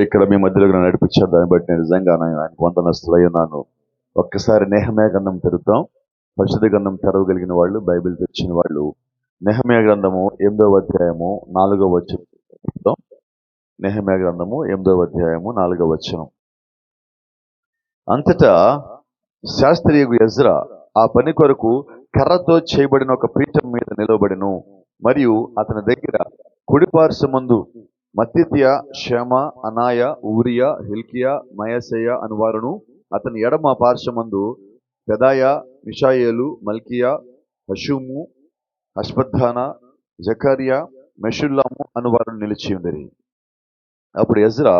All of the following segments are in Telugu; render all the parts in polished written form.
ఇక్కడ మీ మధ్యలో నడిపించారు. దాన్ని బట్టి నేను నిజంగా ఆయనకు వందనస్తులై ఉన్నాను. ఒక్కసారి నెహెమ్యా గ్రంథం తెరుద్దాం. పరిశుద్ధ గ్రంథం తెరవగలిగిన వాళ్ళు, బైబిల్ తెచ్చిన వాళ్ళు నెహెమ్యా గ్రంథము 8వ అధ్యాయము 4వ వచనం. నెహెమ్యా గ్రంథము 8వ అధ్యాయము 4వ వచనం. అంతటా శాస్త్రియగు ఎజ్రా ఆ పని కొరకు కర్రతో చేయబడిన ఒక పీఠం మీద నిలబడెను. మరియు అతని దగ్గర కుడిపార్శ్వమందు మత్తిత్య, షేమ, అనాయ, ఊరియా, హిల్కియా, మయసయ్య అనువారును, అతని ఎడమ పార్శ్వమందు పెదాయ, మిషాయేలు, మల్కియా, హషుము, అష్బద్దాన, జకర్యా, మెషుల్లాము అనువారును నిలిచి ఉండేది. అప్పుడు ఎజ్రా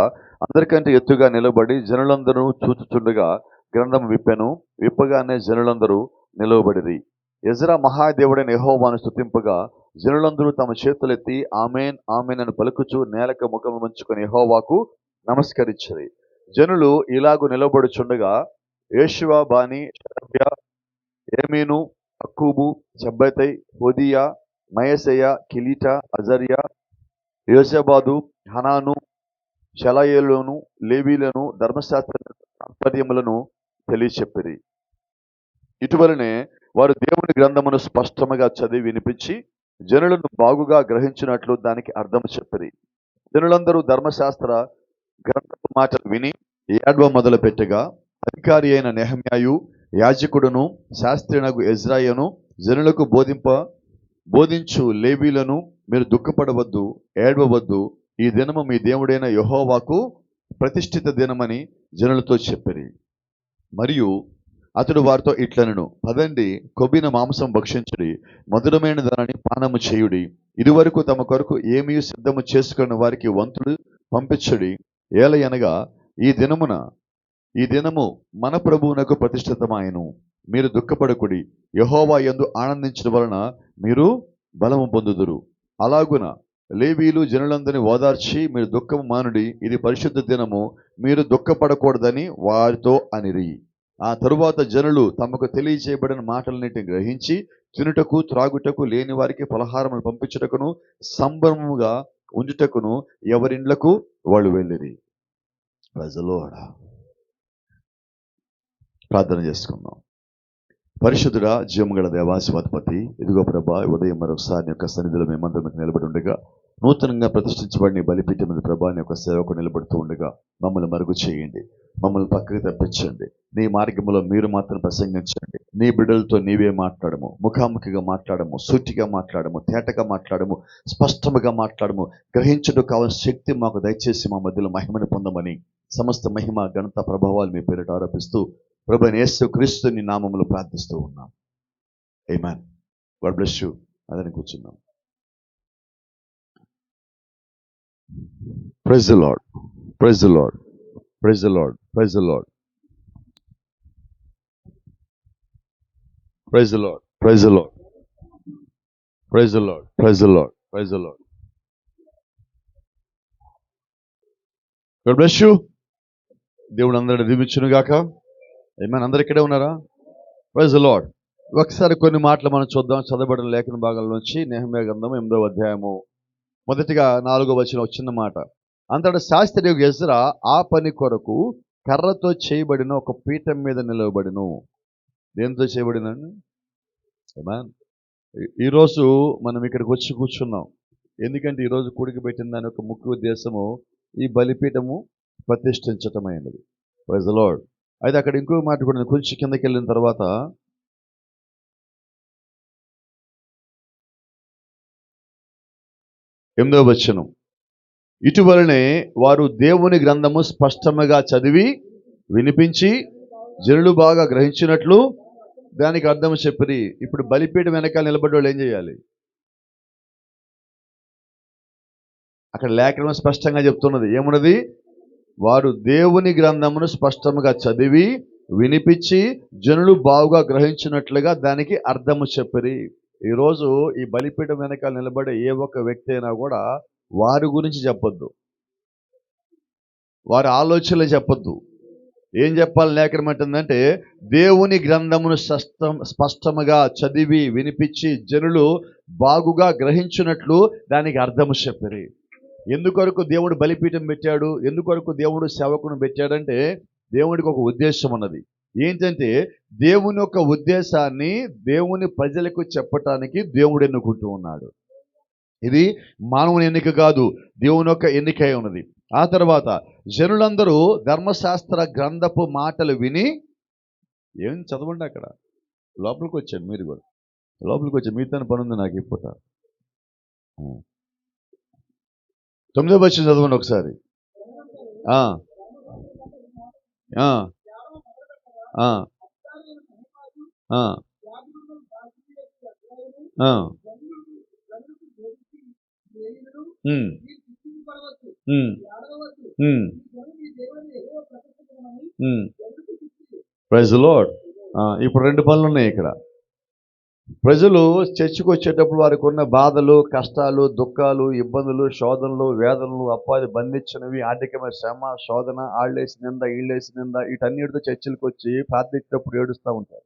అందరికంటే ఎత్తుగా నిలబడి జనులందరూ చూచుచుండగా గ్రంథం విప్పెను. విప్పగానే జనులందరూ నిలవబడిరి. ఎజ్రా మహాదేవుడైన యెహోవాను స్తుతింపగా జనులందరూ తమ చేతులెత్తి ఆమేన్ ఆమేన్ అని పలుకుచు నేలకు ముఖము ముంచుకొని యెహోవాకు నమస్కరించిరి. జనులు ఇలాగు నిలబడుచుండగా యేషువ, బాని, షరబ్యా, ఏమీను, అక్కూబు, షబ్బెతై, హోదియా, మయసయ్య, కిలీటా, అజర్యా, యోజబాదు, హనాను, షలాయేలును, లేవీలను, ధర్మశాస్త్ర తాత్పర్యములను తెలియచెప్పిరి. ఇటువలనే వారు దేవుని గ్రంథమును స్పష్టముగా చదివి వినిపించి జనులను బాగుగా గ్రహించినట్లు దానికి అర్థం చెప్పిరి. జనులందరూ ధర్మశాస్త్ర గ్రంథపు మాటలు విని ఏడ్వ మొదలు పెట్టగా అధికారి అయిన నెహెమ్యాయు, యాజకుడును, శాస్త్రినగు ఎజ్రాయను జనులకు బోధించు లేవీలను, మీరు దుఃఖపడవద్దు, ఏడవవద్దు, ఈ దినము మీ దేవుడైన యెహోవాకు ప్రతిష్ఠిత దినమని జనులతో చెప్పిరి. మరియు అతడు వారితో ఇట్లనెను, పదండి, కొవ్విన మాంసం భక్షించుడి, మధురమైన దానిని పానము చేయుడి. ఇదివరకు తమ కొరకు ఏమీ సిద్ధము చేసుకున్న వారికి వంతుడు పంపించుడి. ఏలయనగా ఈ దినము మన ప్రభువునకు ప్రతిష్ఠితమాయను. మీరు దుఃఖపడకుడి, యెహోవా యందు ఆనందించడం వలన మీరు బలము పొందుదురు. అలాగున లేవీలు జనులందరినీ ఓదార్చి మీరు దుఃఖము మానుడి, ఇది పరిశుద్ధ దినము, మీరు దుఃఖపడకూడదని వారితో అనిరి. ఆ తరువాత జనులు తమకు తెలియజేయబడిన మాటలన్నిటిని గ్రహించి తినుటకు త్రాగుటకు లేని వారికి పలహారములు పంపించుటకును సంభ్రమముగా ఉంచుటకును ఎవరిండ్లకు వాళ్ళు వెళ్ళిరి. ప్రార్థన చేసుకుందాం. పరిశుద్ధుడా, జీవముగల దేవాధిపతి, ఇదిగో ప్రభా, ఉదయం మరొకసారి యొక్క సన్నిధిలో మేమందరం నిలబడి ఉండగా నూతనంగా ప్రతిష్ఠించబడిన బలిపీఠం మీద ప్రభా నీ యొక్క సేవకు నిలబడుతూ ఉండగా మమ్మల్ని మరుగు చేయండి, మమ్మల్ని పక్కకి తప్పించండి. నీ మార్గంలో మీరు మాత్రం ప్రసంగించండి. నీ బిడ్డలతో నీవే మాట్లాడము, ముఖాముఖిగా మాట్లాడము, సూటిగా మాట్లాడము, తేటగా మాట్లాడము, స్పష్టముగా మాట్లాడము. గ్రహించుటకు కావాల్సిన శక్తి మాకు దయచేసి మా మధ్యలో మహిమను పొందమని సమస్త మహిమ, ఘనత, ప్రభావాలు మీ పేరిట ఆరోపిస్తూ ప్రభువైన యేసుక్రీస్తుని నామములో ప్రార్థిస్తూ ఉన్నాం. ఆమేన్. God bless you. అదని కూర్చున్నాం. Praise the Lord, praise the Lord, praise the Lord, praise the Lord, praise the Lord, praise the Lord, praise the Lord, praise the Lord, praise the Lord. God bless you. దేవుడు అందరిని దీవించును గాక. ఆమేన్. అందరు ఇక్కడే ఉన్నారా? Praise the Lord. ఒకసారి కొన్ని మాటలు మనం చూద్దాం. చదవబడిన లేఖన భాగాల నుంచి నెహెమ్యా గ్రంథం 8వ అధ్యాయము మొదటిగా 4వ వచనం చిన్న మాట. అంతటా శాస్త్రియగు ఎజ్రా ఆ పని కొరకు కర్రతో చేయబడిన ఒక పీఠం మీద నిలవబడిను. దేనితో చేయబడినండి? ఆమేన్. ఈరోజు మనం ఇక్కడికి వచ్చి కూర్చున్నాం. ఎందుకంటే ఈరోజు కూడికి పెట్టిన దాని యొక్క ముఖ్య ఉద్దేశము ఈ బలిపీఠము ప్రతిష్ఠించటమైనది. Praise the Lord. అయితే అక్కడ ఇంకో మాట కూడా, కొంచెం కిందకి వెళ్ళిన తర్వాత 8వ వచనం, ఇటువలనే వారు దేవుని గ్రంథము స్పష్టముగా చదివి వినిపించి జనులు బాగా గ్రహించినట్లు దానికి అర్థం చెప్పిరి. ఇప్పుడు బలిపీఠం వెనకాల నిలబడి వాళ్ళు ఏం చేయాలి? అక్కడ లేఖనం స్పష్టంగా చెప్తున్నది. ఏమున్నది? వారు దేవుని గ్రంథమును స్పష్టముగా చదివి వినిపించి జనులు బాగుగా గ్రహించినట్లుగా దానికి అర్థము చెప్పిరి. ఈరోజు ఈ బలిపీఠం వెనకాల నిలబడే ఏ ఒక్క వ్యక్తి అయినా కూడా వారి గురించి చెప్పొద్దు, వారి ఆలోచనలు చెప్పొద్దు. ఏం చెప్పాలి లేఖనం అంటుందంటే, దేవుని గ్రంథమును స్పష్టముగా చదివి వినిపించి జనులు బాగుగా గ్రహించినట్లు దానికి అర్థము చెప్పిరి. ఎందుకొరకు దేవుడు బలిపీఠం పెట్టాడు, ఎందుకొరకు దేవుడు సేవకుని పెట్టాడంటే దేవుడికి ఒక ఉద్దేశం ఉన్నది. ఏంటంటే దేవుని యొక్క ఉద్దేశాన్ని దేవుని ప్రజలకు చెప్పటానికి దేవుడు ఎన్నుకుంటూ ఉన్నాడు. ఇది మానవుని ఎన్నిక కాదు, దేవుని యొక్క ఎన్నికై ఉన్నది. ఆ తర్వాత జనులందరూ ధర్మశాస్త్ర గ్రంథపు మాటలు విని, ఏం చదవండి అక్కడ, లోపలికి వచ్చాను, మీరు కూడా లోపలికి వచ్చాను, మీతో పని ఉంది నాకు ఇప్పుడు. 9వ వచనం చదవండి ఒకసారి. ఆ ఆ ఆ ఆ ఆ ప్రైజ్ ది లార్డ్. ఇప్పుడు 2 పనులు ఉన్నాయి ఇక్కడ. ప్రజలు చర్చికి వచ్చేటప్పుడు వారికి ఉన్న బాధలు, కష్టాలు, దుఃఖాలు, ఇబ్బందులు, శోధనలు, వేదనలు, అప్పాది బంధించినవి, ఆర్థికమైన శ్రమ, శోధన, ఆళ్ళేసి నింద, ఈళ్ళేసి నింద, వీటన్నిటితో చర్చిలకు వచ్చి ప్రార్థించేటప్పుడు ఏడుస్తూ ఉంటారు,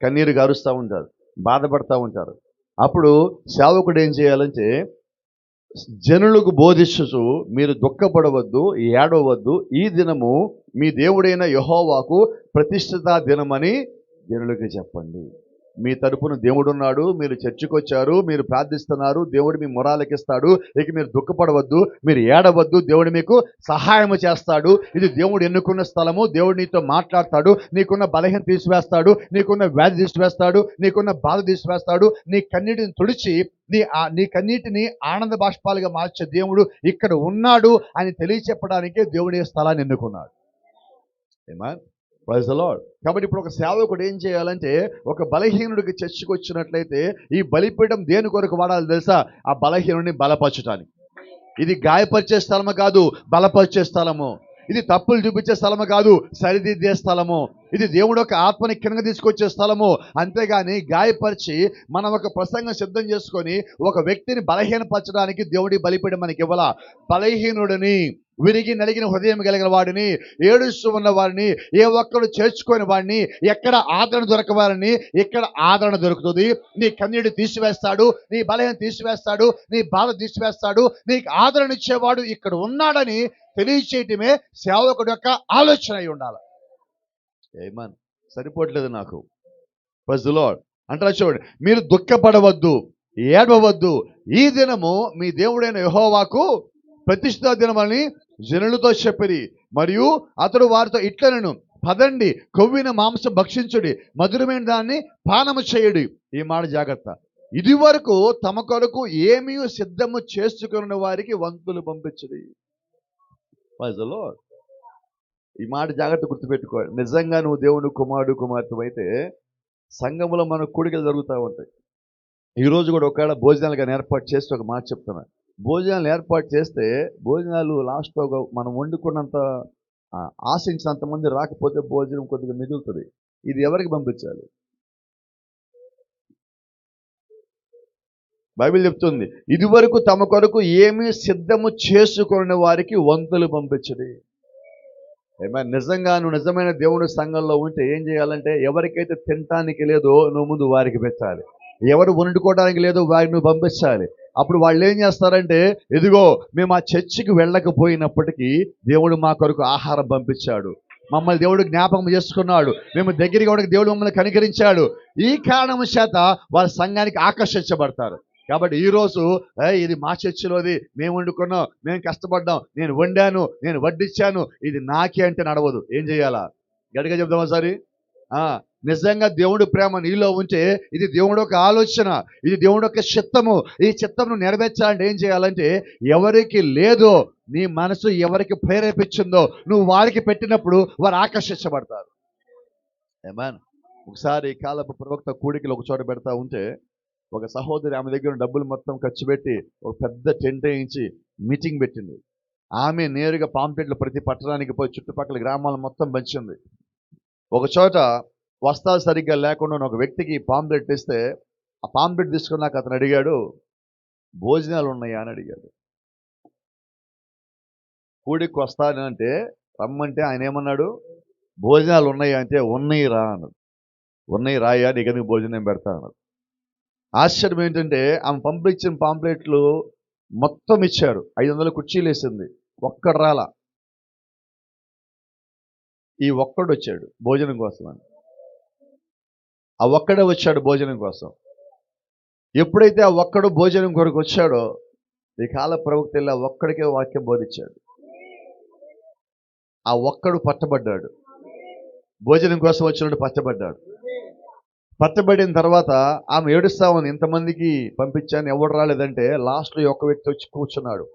కన్నీరు గారుస్తూ ఉంటారు, బాధపడతా ఉంటారు. అప్పుడు సేవకుడు ఏం చేయాలంటే జనులకు బోధిస్తూ, మీరు దుఃఖపడవద్దు, ఏడవద్దు, ఈ దినము మీ దేవుడైన యెహోవాకు ప్రతిష్ఠిత దినమని జనులకు చెప్పండి. మీ తరపున దేవుడు ఉన్నాడు, మీరు చర్చికి వచ్చారు, మీరు ప్రార్థిస్తున్నారు, దేవుడు మీ మొరాలకిస్తాడు, ఇక మీరు దుఃఖపడవద్దు, మీరు ఏడవద్దు, దేవుడు మీకు సహాయం చేస్తాడు. ఇది దేవుడు ఎన్నుకున్న స్థలము, దేవుడు నీతో మాట్లాడతాడు, నీకున్న బలహీన తీసివేస్తాడు, నీకున్న వ్యాధి తీసివేస్తాడు, నీకున్న బాధ తీసివేస్తాడు, నీ కన్నీటిని తుడిచి నీ కన్నీటిని ఆనంద బాష్పాలుగా మార్చే దేవుడు ఇక్కడ ఉన్నాడు అని తెలియచెప్పడానికే దేవుడు ఈ స్థలాన్ని ఎన్నుకున్నాడు. ఆమేన్. Praise the Lord. కాబట్టి ఇప్పుడు ఒక సేవకుడు ఏం చేయాలంటే, ఒక బలహీనుడికి చర్చకు వచ్చినట్లయితే ఈ బలిపీఠం దేని కొరకు వాడాలి తెలుసా? ఆ బలహీనుడిని బలపరచడానికి. ఇది గాయపరిచే స్థలము కాదు, బలపరిచే స్థలము. ఇది తప్పులు చూపించే స్థలము కాదు, సరిదిద్దే స్థలము. ఇది దేవుడు ఒక ఆత్మని కింద తీసుకొచ్చే స్థలము. అంతేగాని గాయపరిచి మనం ఒక ప్రసంగం సిద్ధం చేసుకొని ఒక వ్యక్తిని బలహీనపరచడానికి దేవుడి బలిపీఠం మనకి ఇవ్వాల. బలహీనుడిని, విరిగి నలిగిన హృదయం కలిగిన వాడిని, ఏడుస్తూ ఉన్న వారిని, ఏ ఒక్కడు చేర్చుకొని వాడిని, ఎక్కడ ఆదరణ దొరకవాలని ఇక్కడ ఆదరణ దొరుకుతుంది. నీ కన్నీడు తీసివేస్తాడు, నీ బలహీన తీసివేస్తాడు, నీ బాధ తీసివేస్తాడు, నీకు ఆదరణ ఇచ్చేవాడు ఇక్కడ ఉన్నాడని తెలియచేయటమే సేవకుడు యొక్క ఆలోచన అయి ఉండాలి. ఏమన్ సరిపోవట్లేదు నాకు. Praise the lord. అంటారా చూడండి, మీరు దుఃఖపడవద్దు, ఏడవద్దు, ఈ దినము మీ దేవుడైన యెహోవాకు ప్రతిష్ఠిత దినమని జనులతో చెప్పిరి. మరియు అతడు వారితో ఇట్లనెను, పదండి, కొవ్విన మాంసం భక్షించుడి, మధురమైన దాన్ని పానము చేయుడి. ఈ మాట జాగ్రత్త. ఇది వరకు తమ కొరకు ఏమీ సిద్ధము చేసుకున్న వారికి వంతులు పంపించుడి. Praise the lord. ఈ మాట జాగ్రత్త గుర్తుపెట్టుకో. నిజంగా నువ్వు దేవుని కుమారుడు కుమార్తె అయితే సంఘంలో మన కూడికలు జరుగుతూ ఉంటాయి. ఈరోజు కూడా ఒకవేళ భోజనాలు కానీ ఏర్పాటు చేస్తే ఒక మాట చెప్తున్నా, భోజనాలు ఏర్పాటు చేస్తే భోజనాలు లాస్ట్లో మనం వండుకున్నంత ఆశించినంత మంది రాకపోతే భోజనం కొద్దిగా మిగులుతుంది. ఇది ఎవరికి పంపించాలి? బైబిల్ చెప్తుంది, ఇది వరకు తమ కొరకు ఏమీ సిద్ధము చేసుకునే వారికి వంతులు పంపించడి. ఏమైనా నిజంగా నువ్వు నిజమైన దేవుని సంఘంలో ఉంటే ఏం చేయాలంటే, ఎవరికైతే తినటానికి లేదో నువ్వు ముందు వారికి పెట్టాలి, ఎవరు వండుకోవడానికి లేదో వారికి నువ్వు పంపించాలి. అప్పుడు వాళ్ళు ఏం చేస్తారంటే, ఇదిగో మేము ఆ చర్చికి వెళ్ళకపోయినప్పటికీ దేవుడు మా కొరకు ఆహారం పంపించాడు, మమ్మల్ని దేవుడు జ్ఞాపకం చేసుకున్నాడు, మేము దగ్గరికి కూడా దేవుడు మమ్మల్ని కనికరించాడు. ఈ కారణం చేత వాళ్ళ సంఘానికి ఆకర్షించబడతారు. కాబట్టి ఈరోజు ఇది మా చర్చిలోది, మేము వండుకున్నాం, మేము కష్టపడ్డాం, నేను వండాను, నేను వడ్డిచ్చాను, ఇది నాకే అంటే నడవదు. ఏం చేయాలా? గట్టిగా చెప్దామా సరే? నిజంగా దేవుడి ప్రేమ నీలో ఉంటే ఇది దేవుడు ఒక ఆలోచన, ఇది దేవుడు ఒక చిత్తము. ఈ చిత్తమును నెరవేర్చాలంటే ఏం చేయాలంటే, ఎవరికి లేదో నీ మనసు ఎవరికి ప్రేరేపించిందో నువ్వు వారికి పెట్టినప్పుడు వారు ఆకర్షించబడతారు. ఆమేన్. ఒకసారి కాలపు ప్రవక్త కూడికలు ఒక చోట పెడతా ఉంటే ఒక సహోదరి ఆమె దగ్గర డబ్బులు మొత్తం ఖర్చు పెట్టి ఒక పెద్ద టెంట్ వేయించి మీటింగ్ పెట్టింది. ఆమె నేరుగా పాంప్లెట్లు ప్రతి పట్టణానికి పోయి చుట్టుపక్కల గ్రామాలు మొత్తం పంచింది. ఒక చోట వస్త్రాలు సరిగ్గా లేకుండా ఒక వ్యక్తికి పాంప్లెట్ ఇస్తే ఆ పాంప్లెట్ తీసుకున్నాక అతను అడిగాడు, భోజనాలు ఉన్నాయా అని అడిగాడు. కూడికి వస్తానంటే రమ్మంటే ఆయన ఏమన్నాడు, భోజనాలు ఉన్నాయా అంటే ఉన్నాయి రా అన్నాడు. ఉన్నాయి రాయా, నీకెందుకు భోజనం పెడతా అన్నాడు. ఆశ్చర్యం ఏంటంటే ఆమె పంపించిన పాంప్లెట్లు మొత్తం ఇచ్చారు. 500 కుర్చీలు వేసింది. ఒక్కడు రాలా. ఈ ఒక్కడు వచ్చాడు భోజనం కోసం అని. ఆ ఒక్కడే వచ్చాడు భోజనం కోసం. ఎప్పుడైతే ఆ ఒక్కడు భోజనం కొరకు వచ్చాడో ఈ కాల ప్రవక్త వెళ్ళి ఆ ఒక్కడికే వాక్యం బోధించాడు. ఆ ఒక్కడు పట్టబడ్డాడు. భోజనం కోసం వచ్చినట్టు పట్టబడ్డాడు. పట్టబడిన తర్వాత ఆమె ఏడుస్తా ఉంది, ఇంతమందికి పంపించాను ఎవడు రాలేదంటే లాస్ట్లో ఒక వ్యక్తి వచ్చి కూర్చున్నాడు.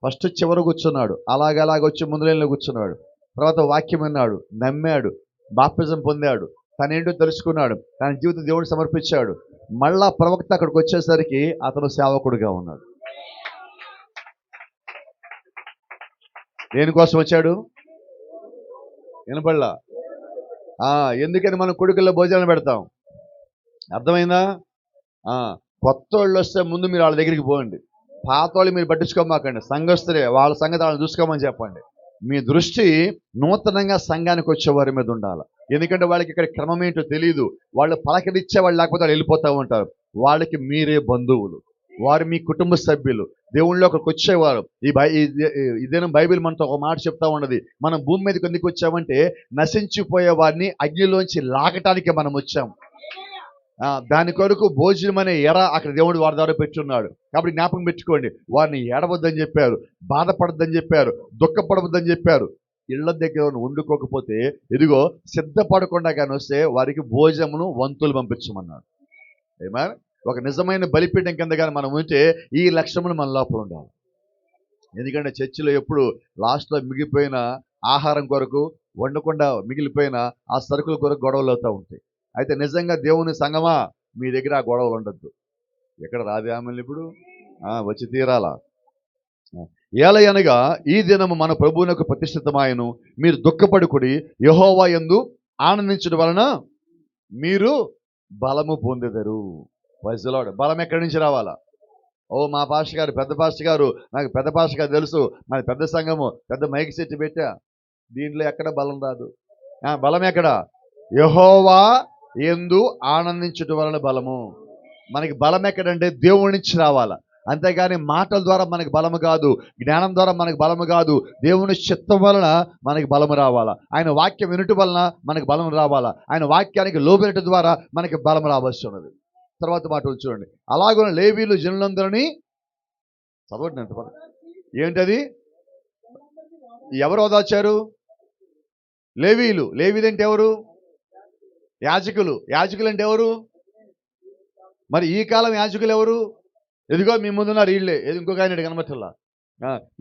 ఫస్ట్ చివర కూర్చున్నాడు, అలాగ వచ్చి ముందులేలో కూర్చున్నాడు. తర్వాత వాక్యం విన్నాడు, నమ్మాడు, బాప్తిజం పొందాడు, తనేంటో తెలుసుకున్నాడు, తన జీవితం దేవుడు సమర్పించాడు. మళ్ళా ప్రవక్త అక్కడికి వచ్చేసరికి అతను సేవకుడుగా ఉన్నాడు. దేనికోసం వచ్చాడు? వినపడలా? ఎందుకని మనం కొడుకుల్లో భోజనాలు పెడతాం? అర్థమైందా? కొత్త వాళ్ళు వస్తే ముందు మీరు వాళ్ళ దగ్గరికి పోండి. పాత వాళ్ళు మీరు పట్టించుకోమాకండి. సంఘస్థులే, వాళ్ళ సంగతి వాళ్ళని చూసుకోమని చెప్పండి. మీ దృష్టి నూతనంగా సంఘానికి వచ్చే వారి మీద ఉండాలి. ఎందుకంటే వాళ్ళకి ఇక్కడ క్రమం ఏంటో తెలియదు. వాళ్ళు పలకరిచ్చే వాళ్ళు లేకపోతే వాళ్ళు వెళ్ళిపోతూ ఉంటారు. వాళ్ళకి మీరే బంధువులు, వారు మీ కుటుంబ సభ్యులు. దేవుళ్ళలోకి వచ్చేవారు. ఇదేనా బైబిల్ మనతో ఒక మాట చెప్తా ఉన్నది, మనం భూమి మీదకి ఎందుకు వచ్చామంటే నశించిపోయే వారిని అగ్నిలోంచి లాగటానికి మనం వచ్చాం. దాని కొరకు భోజనం అనే ఎర అక్కడ దేవుడు వారి ద్వారా పెట్టున్నాడు. కాబట్టి జ్ఞాపకం పెట్టుకోండి, వారిని ఏడవద్దని చెప్పారు, బాధపడద్దని చెప్పారు, దుఃఖపడవద్దని చెప్పారు. ఇళ్ల దగ్గర వండుకోకపోతే ఇదిగో సిద్ధపడకుండా కానీ వస్తే వారికి భోజనమును వంతులు పంపించమన్నాడు. ఏమా ఒక నిజమైన బలిపీఠం కింద కానీ మనం ఉంటే ఈ లక్ష్యములు మన లోపల ఉండాలి. ఎందుకంటే చర్చిలో ఎప్పుడు లాస్ట్లో మిగిలిపోయిన ఆహారం కొరకు, వండకుండా మిగిలిపోయిన ఆ సరుకుల కొరకు గొడవలు అవుతూ ఉంటాయి. అయితే నిజంగా దేవుని సంగమా మీ దగ్గర ఆ గొడవలు ఉండద్దు. ఎక్కడ రాదే ఆమెను ఇప్పుడు వచ్చి తీరాలా. ఏలయనగా ఈ దినము మన ప్రభువునకు ప్రతిష్ఠితమాయను, మీరు దుఃఖపడుకుడి, యెహోవా యందు ఆనందించడం వలన మీరు బలము పొందెదరు. Praise the lord. బలం ఎక్కడి నుంచి రావాలా? మా పాస్టర్ గారు, పెద్ద పాస్టర్ గారు, నాకు పెద్ద పాస్టర్ గారు తెలుసు, మాది పెద్ద సంఘము, పెద్ద మైక్ సెట్ పెట్టా, దీంట్లో ఎక్కడ బలం రాదు. బలం ఎక్కడ? యెహోవా యందు ఆనందించడం వలన బలము. మనకి బలం ఎక్కడంటే దేవుడి నుంచి రావాలా. అంతేగాని మాటల ద్వారా మనకి బలము కాదు, జ్ఞానం ద్వారా మనకి బలము కాదు. దేవుని చిత్తం వలన మనకి బలము రావాలా. ఆయన వాక్యం వినటం వలన మనకి బలం రావాలా. ఆయన వాక్యానికి లోబెనటం ద్వారా మనకి బలం రావాల్సి ఉన్నది. తర్వాత మాట చూడండి, అలాగే లేవీలు జనులందరినీ చదవండి. ఏంటది? ఎవరు ఓదార్చారు? లేవీలు. లేవీలు అంటే ఎవరు? యాజకులు. యాజకులు అంటే ఎవరు? మరి ఈ కాలం యాజకులు ఎవరు? ఎదిగో మీ ముందున్నారు వీళ్ళే. ఇంకొక ఆయన కనబట్టల్లా.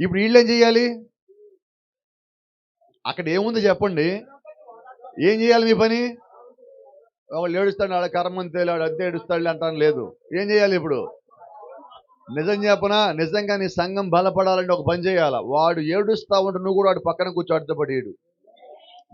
ఇప్పుడు వీళ్ళు ఏం చేయాలి? అక్కడ ఏముంది చెప్పండి? ఏం చేయాలి మీ పని? వాళ్ళు ఏడుస్తాడు, ఆడ కర్మంతేలు, ఆడు అంతే ఏడుస్తాడు అంటాను లేదు. ఏం చేయాలి ఇప్పుడు? నిజం చెప్పనా, నిజంగా నీ సంఘం బలపడాలంటే ఒక పని చేయాలా. వాడు ఏడుస్తా ఉంటే నువ్వు కూడా వాడు పక్కన కూర్చో, అడ్డపడేడు.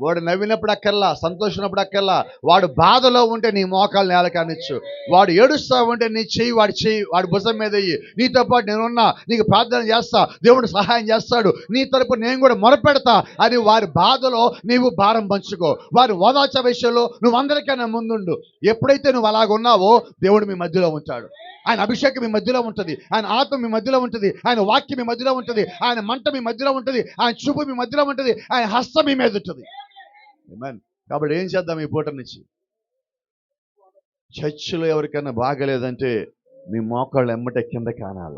వాడు నవ్వినప్పుడు అక్కర్లా, సంతోషినప్పుడు అక్కర్లా. వాడు బాధలో ఉంటే నీ మోకాలు నేల కానిచ్చు. వాడు ఏడుస్తా ఉంటే నీ చెయ్యి వాడి భుజం మీద అయ్యి, నీతో పాటు నేనున్నా, నీకు ప్రార్థన చేస్తా, దేవుడు సహాయం చేస్తాడు, నీ తరపు నేను కూడా మొరపెడతా అని వారి బాధలో నీవు భారం పంచుకో. వారి ఓదార్చ విషయంలో నువ్వు అందరికైనా ముందుండు. ఎప్పుడైతే నువ్వు అలాగున్నావో దేవుడు మీ మధ్యలో ఉంటాడు. ఆయన అభిషేకం మీ మధ్యలో ఉంటుంది, ఆయన ఆత్మ మీ మధ్యలో ఉంటుంది, ఆయన వాక్యం మీ మధ్యలో ఉంటుంది, ఆయన మంట మీ మధ్యలో ఉంటుంది, ఆయన చూపు మీ మధ్యలో ఉంటుంది, ఆయన హస్తం మీ మీద ఉంటుంది. కాబట్టి ఏం చేద్దాం ఈ పూట నుంచి? చర్చిలో ఎవరికైనా బాగలేదంటే మీ మోకాళ్ళు ఎమ్మటే కింద కానాల,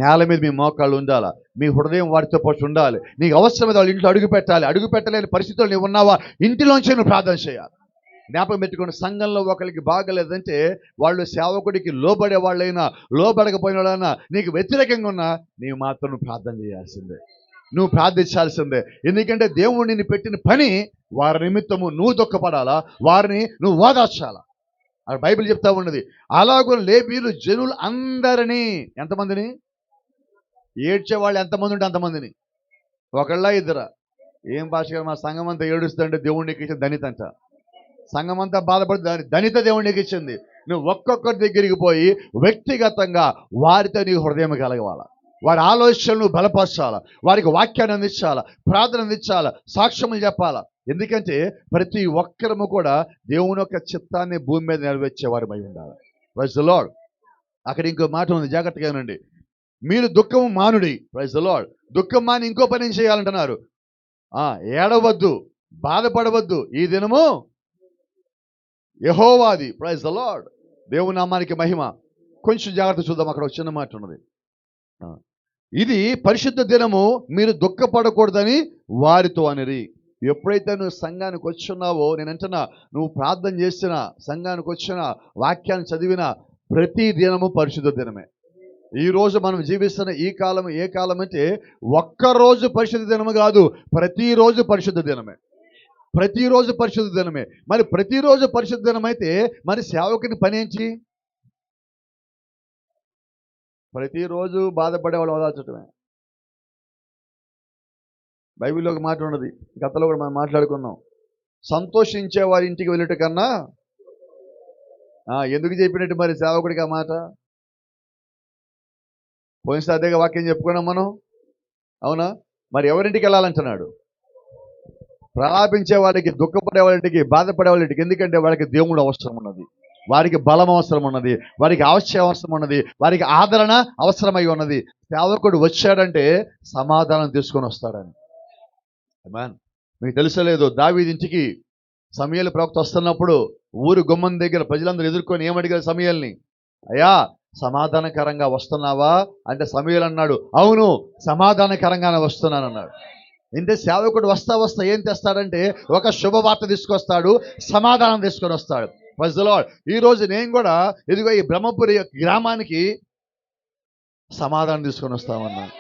నేల మీద మీ మోకాళ్ళు ఉండాలా, మీ హృదయం వారితో పాటు ఉండాలి. నీకు అవసరమైన వాళ్ళు ఇంట్లో అడుగు పెట్టాలి. అడుగు పెట్టలేని పరిస్థితుల్లో నువ్వు ఉన్నావా, ఇంటిలోంచి నువ్వు ప్రార్థన చేయాలి. జ్ఞాపకం పెట్టుకుని, సంఘంలో ఒకరికి బాగలేదంటే వాళ్ళు సేవకుడికి లోబడే వాళ్ళైనా లోబడకపోయిన వాళ్ళైనా నీకు వ్యతిరేకంగా ఉన్నా నీవు మాత్రం ప్రార్థన చేయాల్సిందే, నువ్వు ప్రార్థించాల్సిందే. ఎందుకంటే దేవుడు నిన్ను పెట్టిన పని వారి నిమిత్తము నువ్వు దుఃఖపడాలా, వారిని నువ్వు ఓదార్చాలా. అక్కడ బైబిల్ చెప్తా ఉన్నది, అలాగూ లేవీలు జనులు అందరినీ, ఎంతమందిని? ఏడ్చే వాళ్ళు ఎంతమంది ఉంటే అంతమందిని. ఒకళ్ళ ఇద్దరా? ఏం భాష మా సంఘం అంతా ఏడుస్తుంటే దేవుడికి ఇచ్చిన ధనిత అంట. సంఘం అంతా బాధపడుతుంది, ధనిత దేవుడికి ఇచ్చింది. నువ్వు ఒక్కొక్కరి దగ్గరికి పోయి వ్యక్తిగతంగా వారితో నీ హృదయం కలగవాలా, వారి ఆలోచనలు బలపరచాలా, వారికి వాక్యాన్ని అందించాలా, ప్రార్థన అందించాలా, సాక్ష్యములు చెప్పాలా. ఎందుకంటే ప్రతి ఒక్కరము కూడా దేవుని యొక్క చిత్తాన్ని భూమి మీద నెరవేర్చేవారమై ఉండాలి. Praise the lord. అక్కడ ఇంకో మాట ఉంది, జాగ్రత్తగా వినండి. మీరు దుఃఖము మానుడి. Praise the lord. దుఃఖం మాని ఇంకో పని ఏం చేయాలంటున్నారు? ఏడవద్దు, బాధపడవద్దు, ఈ దినము యెహోవాది. Praise the lord. దేవుని నామానికి మహిమ. కొంచెం జాగ్రత్త చూద్దాం, అక్కడ ఒక చిన్న మాట ఉన్నది. ఇది పరిశుద్ధ దినము, మీరు దుఃఖపడకూడదని వారితో అనిరి. ఎప్పుడైతే నువ్వు సంఘానికి వచ్చున్నావో, నేను అంటున్నా, నువ్వు ప్రార్థన చేసినా, సంఘానికి వచ్చినా, వాక్యాన్ని చదివినా, ప్రతి దినము పరిశుద్ధ దినమే. ఈ రోజు మనం జీవిస్తున్న ఈ కాలం ఏ కాలం అంటే, ఒక్కరోజు పరిశుద్ధ దినము కాదు, ప్రతిరోజు పరిశుద్ధ దినమే. ప్రతిరోజు పరిశుద్ధ దినమే. మరి ప్రతిరోజు పరిశుద్ధ దినం అయితే మరి సేవకుని పని ఏంటి? ప్రతిరోజు బాధపడేవాళ్ళు ఓదార్చటమే. బైబిల్లో ఒక మాట ఉన్నది, గతంలో కూడా మనం మాట్లాడుకున్నాం. సంతోషించే వారి ఇంటికి వెళ్ళట కన్నా, ఎందుకు చెప్పినట్టు మరి సేవకుడికి ఆ మాట? పోయినసారి అదేగా వాక్యం చెప్పుకున్నాం మనం, అవునా? మరి ఎవరింటికి వెళ్ళాలంటున్నాడు? ప్రలాపించే వాడికి, దుఃఖపడే వాళ్ళింటికి, బాధపడే వాళ్ళింటికి. ఎందుకంటే వాడికి దేవుడు అవసరం ఉన్నది, వారికి బలం అవసరం ఉన్నది, వారికి ఆవశ్యం అవసరం ఉన్నది, వారికి ఆదరణ అవసరమై ఉన్నది. సేవకుడు వచ్చాడంటే సమాధానం తీసుకొని వస్తాడని. మీకు తెలుసలేదు, దావీదింటికి సమూయేలు ప్రవక్త వస్తున్నప్పుడు ఊరు గుమ్మం దగ్గర ప్రజలందరూ ఎదుర్కొని ఏమడిగారు సమూయేలుని? అయ్యా, సమాధానకరంగా వస్తున్నావా అంటే సమూయేలు అన్నాడు, అవును, సమాధానకరంగానే వస్తున్నానన్నాడు. ఇంతే సేవకుడు వస్తా వస్తా ఏం తెస్తాడంటే ఒక శుభవార్త తీసుకొస్తాడు, సమాధానం తీసుకొని వస్తాడు. Praise the lord. ఈ రోజు నేను కూడా ఇదిగో ఈ బ్రహ్మపురి గ్రామానికి సమాధానం తీసుకొని వస్తామన్నాను.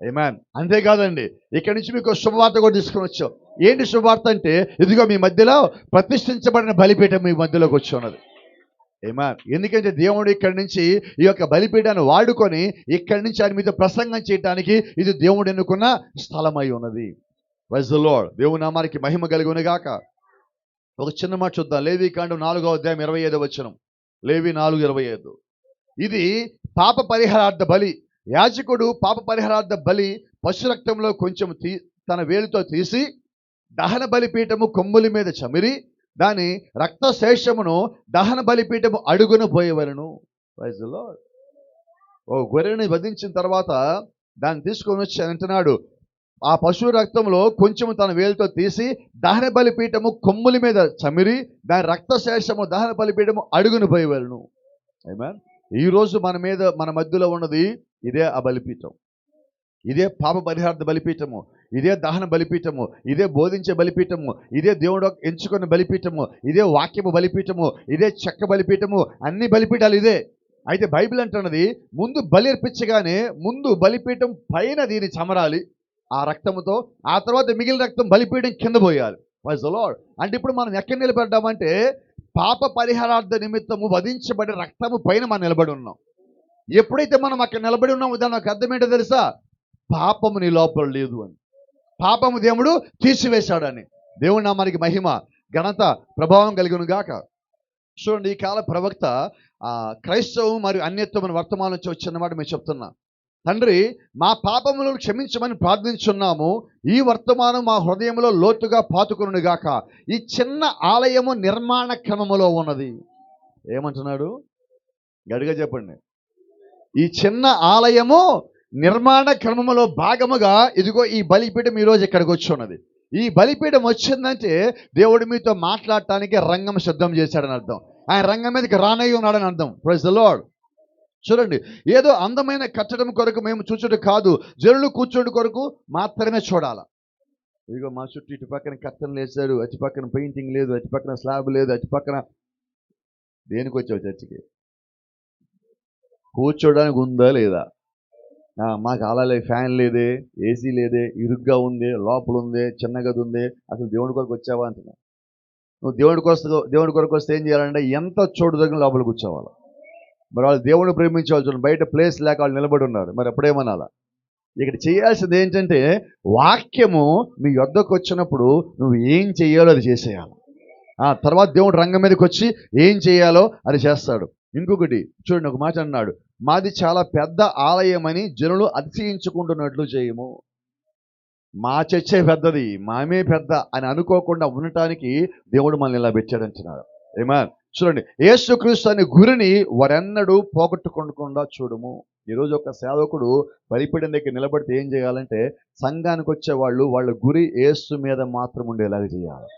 ఆమేన్. అంతేకాదండి, ఇక్కడి నుంచి మీకు శుభవార్త కూడా తీసుకొని వచ్చాం. ఏంటి శుభవార్త అంటే, ఇదిగో మీ మధ్యలో ప్రతిష్ఠించబడిన బలిపీఠం మీ మధ్యలోకి వచ్చి ఉన్నది. ఆమేన్. ఎందుకంటే దేవుడు ఇక్కడి నుంచి ఈ యొక్క బలిపీఠాన్ని వాడుకొని ఇక్కడి నుంచి ఆయన మీద ప్రసంగం చేయడానికి ఇది దేవుడు ఎన్నుకున్న స్థలమై ఉన్నది. Praise the lord. దేవుని నామానికి మహిమ కలుగును గాక. ఒక చిన్న మాట చూద్దాం. లేవీకాండం 4వ అధ్యాయం 25వ వచనం. లేవి 4:25. ఇది పాప పరిహారార్థ బలి. యాజకుడు పాప పరిహారార్థ బలి పశు రక్తంలో కొంచెం తన వేలుతో తీసి దహన బలిపీఠము కొమ్ముల మీద చమిరి దాని రక్త శేషమును దహన బలిపీఠము అడుగున పోయేవలను. Praise the Lord. గొర్రెని వధించిన తర్వాత దాన్ని తీసుకొని వచ్చి అంటున్నాడు, ఆ పశువు రక్తంలో కొంచెము తన వేలుతో తీసి దహన బలిపీఠము కొమ్ముల మీద చమిరి దాని రక్త శేషము దహన బలిపీఠము అడుగున పోయేవలను. ఆమేన్. ఈరోజు మన మధ్యలో ఉన్నది ఇదే ఆ బలిపీఠం. ఇదే పాప పరిహార్థ బలిపీఠము, ఇదే దహన బలిపీఠము, ఇదే బోధించే బలిపీఠము, ఇదే దేవుడు ఎంచుకున్న బలిపీఠము, ఇదే వాక్యము బలిపీఠము, ఇదే చెక్క బలిపీఠము, అన్ని బలిపీఠాలు ఇదే. అయితే బైబిల్ అంటున్నది, ముందు బలి అర్పించగానే ముందు బలిపీఠం పైన దీన్ని చమరాలి ఆ రక్తముతో, ఆ తర్వాత మిగిలిన రక్తం బలిపీఠం కింద పోయాలి. Praise the lord. అంటే ఇప్పుడు మనం ఎక్కడ నిలబడ్డామంటే పాప పరిహారార్థ నిమిత్తము వధించబడే రక్తము పైన మనం నిలబడి ఉన్నాం. ఎప్పుడైతే మనం అక్కడ నిలబడి ఉన్నామో దాని నాకు అర్థం ఏంటో తెలుసా? పాపము నీ లోపల లేదు అని, పాపము దేవుడు తీసివేశాడని. దేవుని నామానికి మహిమ ఘనత ప్రభావం కలుగును గాక. చూడండి, ఈ కాల ప్రవక్త క్రైస్తవం మరియు అన్యత్వమైన వర్తమానం నుంచి వచ్చినమాట మేము చెప్తున్నా. తండ్రి, మా పాపములను క్షమించమని ప్రార్థించున్నాము, ఈ వర్తమానం మా హృదయంలో లోతుగా పాతుకును గాక. ఈ చిన్న ఆలయము నిర్మాణ క్రమములో ఉన్నది. ఏమంటున్నాడు? గడిగా చెప్పండి. ఈ చిన్న ఆలయము నిర్మాణ క్రమములో భాగముగా ఇదిగో ఈ బలిపీఠం ఈరోజు ఇక్కడికి వచ్చి ఉన్నది. ఈ బలిపీఠం వచ్చిందంటే దేవుడు మీతో మాట్లాడటానికి రంగం సిద్ధం చేశాడని అర్థం. ఆయన రంగం మీదకి రానయ్యి ఉన్నాడని అర్థం. Praise the lord. చూడండి, ఏదో అందమైన కట్టడం కొరకు మేము చూచుట కాదు, జనులు కూర్చోడు కొరకు మాత్రమే చూడాల. ఇదిగో మా చుట్టూ ఇటు పక్కన కట్టలు వేశారు, అటు పక్కన పెయింటింగ్ లేదు, అటు పక్కన స్లాబ్ లేదు, అటు పక్కన. దేనికి వచ్చావు చర్చికి? కూర్చోడానికి ఉందా లేదా? మాకు అలా ఫ్యాన్ లేదే, ఏసీ లేదే, ఇరుగ్గా ఉంది, లోపల ఉంది, చిన్న గది ఉంది, అసలు దేవుడి కొరకు వచ్చావా అంటున్నా. నువ్వు దేవుడి కొరకు వస్తే ఏం చేయాలంటే ఎంత చోటు దగ్గర లోపల కూర్చోవాలి. మరి వాళ్ళు దేవుడిని ప్రేమించేవాళ్ళు చూడండి, బయట ప్లేస్ లేక వాళ్ళు నిలబడి ఉన్నారు. మరి ఎప్పుడేమనాలా? ఇక్కడ చేయాల్సింది ఏంటంటే వాక్యము మీ యొద్దకు వచ్చినప్పుడు నువ్వు ఏం చేయాలో అది చేసేయాలి. తర్వాత దేవుడు రంగం మీదకి వచ్చి ఏం చేయాలో అది చేస్తాడు. ఇంకొకటి చూడండి, ఒక మాట అన్నాడు, మాది చాలా పెద్ద ఆలయమని జనులు అతిశయించుకుంటున్నట్లు చేయము. మా చర్చే పెద్దది, మామే పెద్ద అని అనుకోకుండా ఉండటానికి దేవుడు మనల్ని ఇలా పెట్టాడంటున్నాడు. ఏమా చూడండి, యేసుక్రీస్తు అనే గురిని వారెన్నడూ పోగొట్టుకోకుండా చూడము. ఈరోజు ఒక సేవకుడు బలిపీఠం దగ్గర నిలబడితే ఏం చేయాలంటే, సంఘానికి వచ్చే వాళ్ళ గురి యేసు మీద మాత్రం ఉండేలాగా చేయాలి.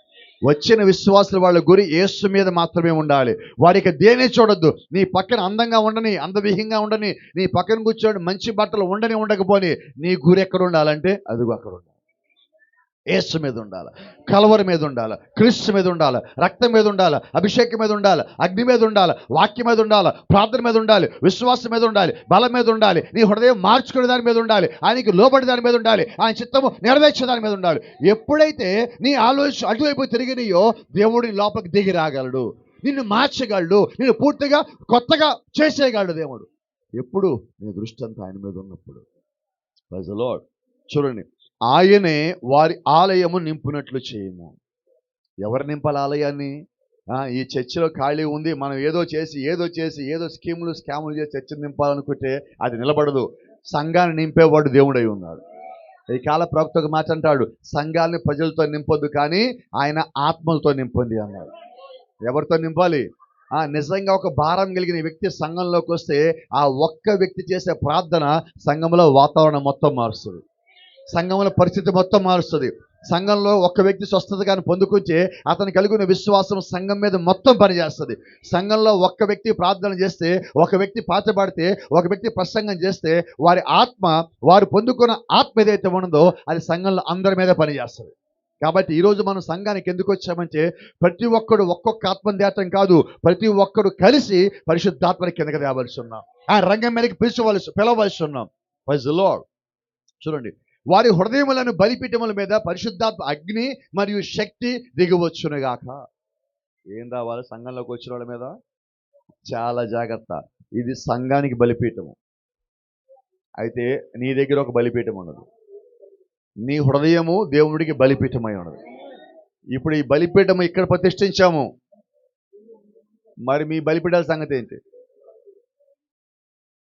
వచ్చిన విశ్వాసులు వాళ్ళ గురి యేసు మీద మాత్రమే ఉండాలి. వారికి దేని చూడొద్దు. నీ పక్కన అందంగా ఉండని, అందవిహంగా ఉండని, నీ పక్కన కూర్చోండి మంచి బట్టలు ఉండని ఉండకపోని, నీ గురి ఎక్కడ ఉండాలంటే అదిగో అక్కడ ఉండాలి. యేసు మీద ఉండాలి, కలవరి మీద ఉండాలి, క్రీస్తు మీద ఉండాలి, రక్తం మీద ఉండాలి, అభిషేకం మీద ఉండాలి, అగ్ని మీద ఉండాలి, వాక్యం మీద ఉండాలి, ప్రార్థన మీద ఉండాలి, విశ్వాసం మీద ఉండాలి, బలం మీద ఉండాలి, నీ హృదయం మార్చుకునే దాని మీద ఉండాలి, ఆయనకి లోబడి దాని మీద ఉండాలి, ఆయన చిత్తము నెరవేర్చే దాని మీద ఉండాలి. ఎప్పుడైతే నీ ఆలోచన అటువైపు తిరిగినాయో దేవుడిని లోపలికి దిగి రాగలడు, నిన్ను మార్చగలడు, నిన్ను పూర్తిగా కొత్తగా చేసేయగలడు దేవుడు. ఎప్పుడు నీ దృష్టి అంతా ఆయన మీద ఉన్నప్పుడు. Praise the lord. చూడండి, ఆయనే వారి ఆలయము నింపునట్లు చేయము. ఎవరు నింపాలి ఆలయాన్ని? ఈ చర్చిలో ఖాళీ ఉంది, మనం ఏదో చేసి ఏదో స్కాములు చేసి చర్చను నింపాలనుకుంటే అది నిలబడదు. సంఘాన్ని నింపేవాడు దేవుడై ఉన్నాడు. ఈ కాల ప్రవక్త ఒక మాట అంటాడు, సంఘాన్ని ప్రజలతో నింపొద్దు కానీ ఆయన ఆత్మలతో నింపొంది అన్నాడు. ఎవరితో నింపాలి? నిజంగా ఒక భారం కలిగిన వ్యక్తి సంఘంలోకి వస్తే ఆ ఒక్క వ్యక్తి చేసే ప్రార్థన సంఘంలో వాతావరణం మొత్తం మారుస్తుంది, సంఘంలో పరిస్థితి మొత్తం మారుస్తుంది. సంఘంలో ఒక్క వ్యక్తి స్వస్థతగాని పొందుకుంటే అతను కలిగిన విశ్వాసం సంఘం మీద మొత్తం పనిచేస్తుంది. సంఘంలో ఒక్క వ్యక్తి ప్రార్థన చేస్తే, ఒక వ్యక్తి పాటపాడితే, ఒక వ్యక్తి ప్రసంగం చేస్తే వారి ఆత్మ, వారు పొందుకున్న ఆత్మ ఏదైతే ఉన్నదో అది సంఘంలో అందరి మీద పనిచేస్తుంది. కాబట్టి ఈరోజు మనం సంఘానికి ఎందుకు వచ్చామంటే, ప్రతి ఒక్కడు ఒక్కొక్క ఆత్మను తేటం కాదు, ప్రతి ఒక్కడు కలిసి పరిశుద్ధాత్మని కిందకి తేవలసి ఉన్నాం, ఆ రంగం మీదకి పిలవలసి ఉన్నాం. Praise the lord. చూడండి, వారి హృదయములను బలిపీఠముల మీద పరిశుద్ధాత్మ అగ్ని మరియు శక్తి దిగవచ్చునుగాక. ఏం రావాలి సంఘంలోకి వచ్చిన వాళ్ళ మీద? చాలా జాగ్రత్త. ఇది సంఘానికి బలిపీఠము. అయితే నీ దగ్గర ఒక బలిపీఠం ఉన్నది, నీ హృదయము దేవుడికి బలిపీఠమై ఉన్నది. ఇప్పుడు ఈ బలిపీఠము ఇక్కడ ప్రతిష్ఠించాము, మరి మీ బలిపీఠాల సంగతి ఏంటి?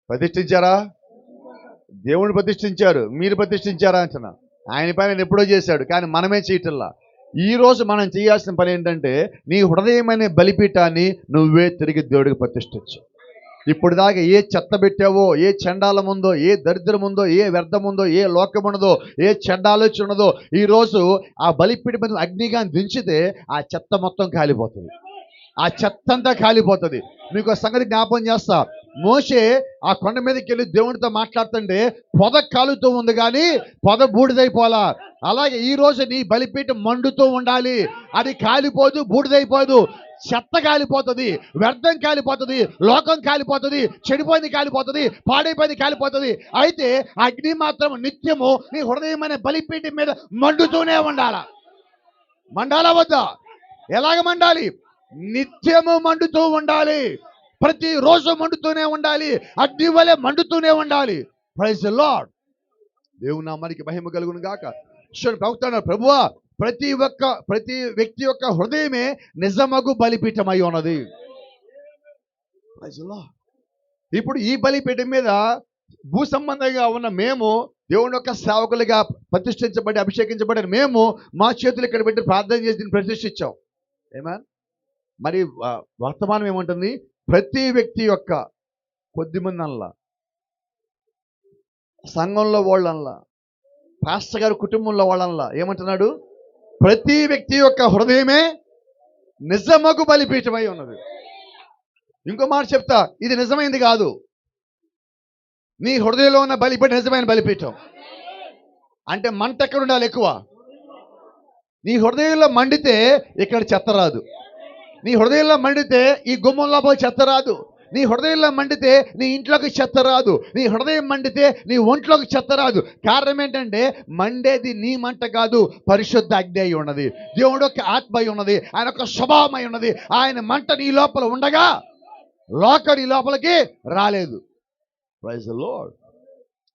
ప్రతిష్ఠించారా? దేవుడు ప్రతిష్ఠించారు, మీరు ప్రతిష్ఠించారా అంటున్నా. ఆయన పని ఎప్పుడో చేశాడు, కానీ మనమే చేయటల్లా. ఈరోజు మనం చేయాల్సిన పని ఏంటంటే, నీ హృదయమైన బలిపీఠాన్ని నువ్వే తిరిగి దేవుడికి ప్రతిష్ఠించు. ఇప్పుడు దాకా ఏ చెత్త పెట్టావో, ఏ చండాలం ఉందో, ఏ దరిద్రం ఉందో, ఏ వ్యర్థం ఉందో, ఏ లోకం ఉన్నదో, ఏ చెడ్డ ఆలోచన ఉన్నదో, ఈరోజు ఆ బలిపీఠం మీద అగ్నిగా దించితే ఆ చెత్త మొత్తం కాలిపోతుంది, ఆ చెత్త అంతా కాలిపోతుంది. మీకు ఒక సంగతి జ్ఞాపకం చేస్తా. మోషే ఆ కొండ మీదకి వెళ్ళి దేవుడితో మాట్లాడుతుంటే పొద కాలుతూ ఉంది కానీ పొద బూడిదైపోలా. అలాగే ఈ రోజు నీ బలిపీఠం మండుతూ ఉండాలి, అది కాలిపోదు, బూడిదైపోదు. చెత్త కాలిపోతుంది, వ్యర్థం కాలిపోతుంది, లోకం కాలిపోతుంది, చెడిపోయింది కాలిపోతుంది, పాడైపోయింది కాలిపోతుంది. అయితే అగ్ని మాత్రం నిత్యము నీ హృదయమైన బలిపీఠం మీద మండుతూనే ఉండాలా. మండాలా వద్దా? ఎలాగ మండాలి? నిత్యము మండుతూ ఉండాలి, ప్రతిరోజు మండుతూనే ఉండాలి, అగ్ని వలె మండుతూనే ఉండాలి. Praise the lord. దేవుని నామానికి మహిమ కలుగును గాక. ప్రవక్త ప్రభువా, ప్రతి వ్యక్తి యొక్క హృదయమే నిజమగు బలిపీఠమై ఉన్నది. Praise the lord. ఇప్పుడు ఈ బలిపీఠం మీద భూ సంబంధంగా ఉన్న మేము, దేవుని యొక్క సేవకులుగా ప్రతిష్ఠించబడి అభిషేకించబడిన మేము మా చేతులు ఇక్కడ పెట్టి ప్రార్థన చేసి దీన్ని ప్రతిష్ఠించాం. ఏమా మరి వర్తమానం ఏముంటుంది? ప్రతి వ్యక్తి యొక్క కొద్దిమంది అల్లా, సంఘంలో వాళ్ళల్లా, పాస్టర్ గారి కుటుంబంలో వాళ్ళల్లా ఏమంటున్నాడు? ప్రతి వ్యక్తి యొక్క హృదయమే నిజమగు బలిపీఠమై ఉన్నది. ఇంకో మాట చెప్తా, ఇది నిజమైంది కాదు. నీ హృదయంలో ఉన్న బలిపీఠం నిజమైన బలిపీఠం. అంటే మంట ఎక్కడ ఉండాలి? ఎక్కువ. నీ హృదయంలో మండితే ఇక్కడ చెత్త రాదు, నీ హృదయంలో మండితే ఈ గుమ్మంలో పోయి చెత్త రాదు, నీ హృదయంలో మండితే నీ ఇంట్లోకి చెత్త రాదు, నీ హృదయం మండితే నీ ఒంట్లోకి చెత్త రాదు. కారణం ఏంటంటే మండేది నీ మంట కాదు, పరిశుద్ధ అగ్ని అయి ఉన్నది, దేవుడు యొక్క ఆత్మ అయి ఉన్నది, ఆయన యొక్క స్వభావం అయి ఉన్నది. ఆయన మంట నీ లోపల ఉండగా లోక నీ లోపలికి రాలేదు. Praise the lord.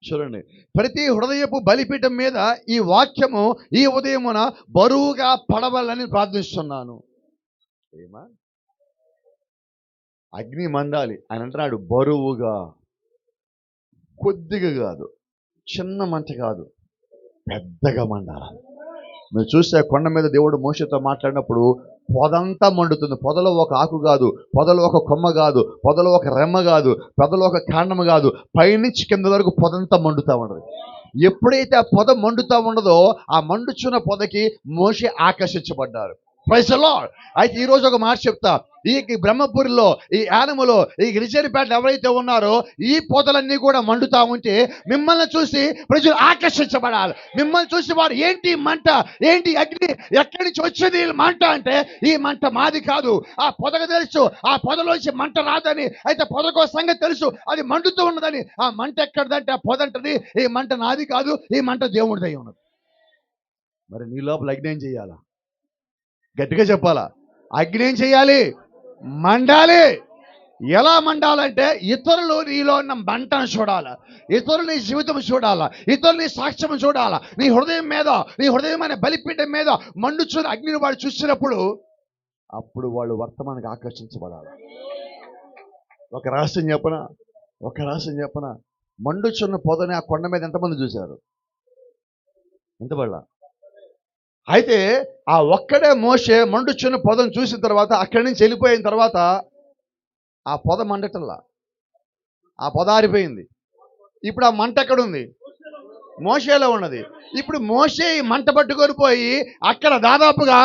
చూడండి, ప్రతి హృదయపు బలిపీఠం మీద ఈ వాక్యము ఈ ఉదయమున బరువుగా పడవాలని ప్రార్థిస్తున్నాను. ఏమా అగ్ని మండాలి ఆయన అంటున్నాడు, బరువుగా, కొద్దిగా కాదు, చిన్న మంట కాదు, పెద్దగా మండాలి. మీరు చూస్తే కొండ మీద దేవుడు మోషేతో మాట్లాడినప్పుడు పొదంతా మండుతుంది. పొదలో ఒక ఆకు కాదు, పొదలో ఒక కొమ్మ కాదు, పొదలో ఒక రెమ్మ కాదు, పొదలో ఒక కాండము కాదు, పైనుంచి కింద వరకు పొదంతా మండుతూ ఉండదు. ఎప్పుడైతే ఆ పొద మండుతూ ఉండదో ఆ మండుచున్న పొదకి మోషే ఆకర్షించబడ్డారు. Praise the Lord. అయితే ఈరోజు ఒక మాట చెప్తా. ఈ బ్రహ్మపురిలో, ఈ యానములో, ఈ గిరిజనపేటలో ఎవరైతే ఉన్నారో ఈ పొదలన్నీ కూడా మండుతా ఉంటే మిమ్మల్ని చూసి ప్రజలు ఆకర్షించబడాలి. మిమ్మల్ని చూసి వారు ఏంటి మంట, ఏంటి అగ్ని, ఎక్కడి నుంచి వచ్చేది ఈ మంట అంటే ఈ మంట మాది కాదు, ఆ పొదకు తెలుసు ఆ పొదలోంచి మంట రాదని. అయితే పొదకో సంగతి తెలుసు, అది మండుతూ ఉన్నదని. ఆ మంట ఎక్కడిదంటే ఆ పొద అంటది ఈ మంట నాది కాదు, ఈ మంట దేవుడిదై ఉన్నది. మరి నీ లోపల అగ్ని ఏం చేయాలా? గట్టిగా చెప్పాలా? అగ్ని ఏం చేయాలి? మండాలి. ఎలా మండాలంటే ఇతరులు నీలో ఉన్న మంటను చూడాలా, ఇతరులు నీ జీవితం చూడాలా, ఇతరులు నీ సాక్ష్యం చూడాలా. నీ హృదయం మీద, నీ హృదయమైన బలిపీఠం మీద మండుచున్న అగ్నిని వాడు చూసినప్పుడు అప్పుడు వాళ్ళు వర్తమానికి ఆకర్షించబడాలి. ఒక రహస్యం చెప్పనా? మండుచున్న పొదని ఆ కొండ మీద ఎంతమంది చూశారు? ఎంతబడ్లా? అయితే ఆ ఒక్కడే మోషే మండుచున్న పొదను చూసిన తర్వాత అక్కడి నుంచి వెళ్ళిపోయిన తర్వాత ఆ పొద మండటంలా, ఆ పొద ఆరిపోయింది. ఇప్పుడు ఆ మంట ఎక్కడుంది? మోషేలో ఉన్నది. ఇప్పుడు మోషే ఈ మంట పట్టుకొని పోయి అక్కడ దాదాపుగా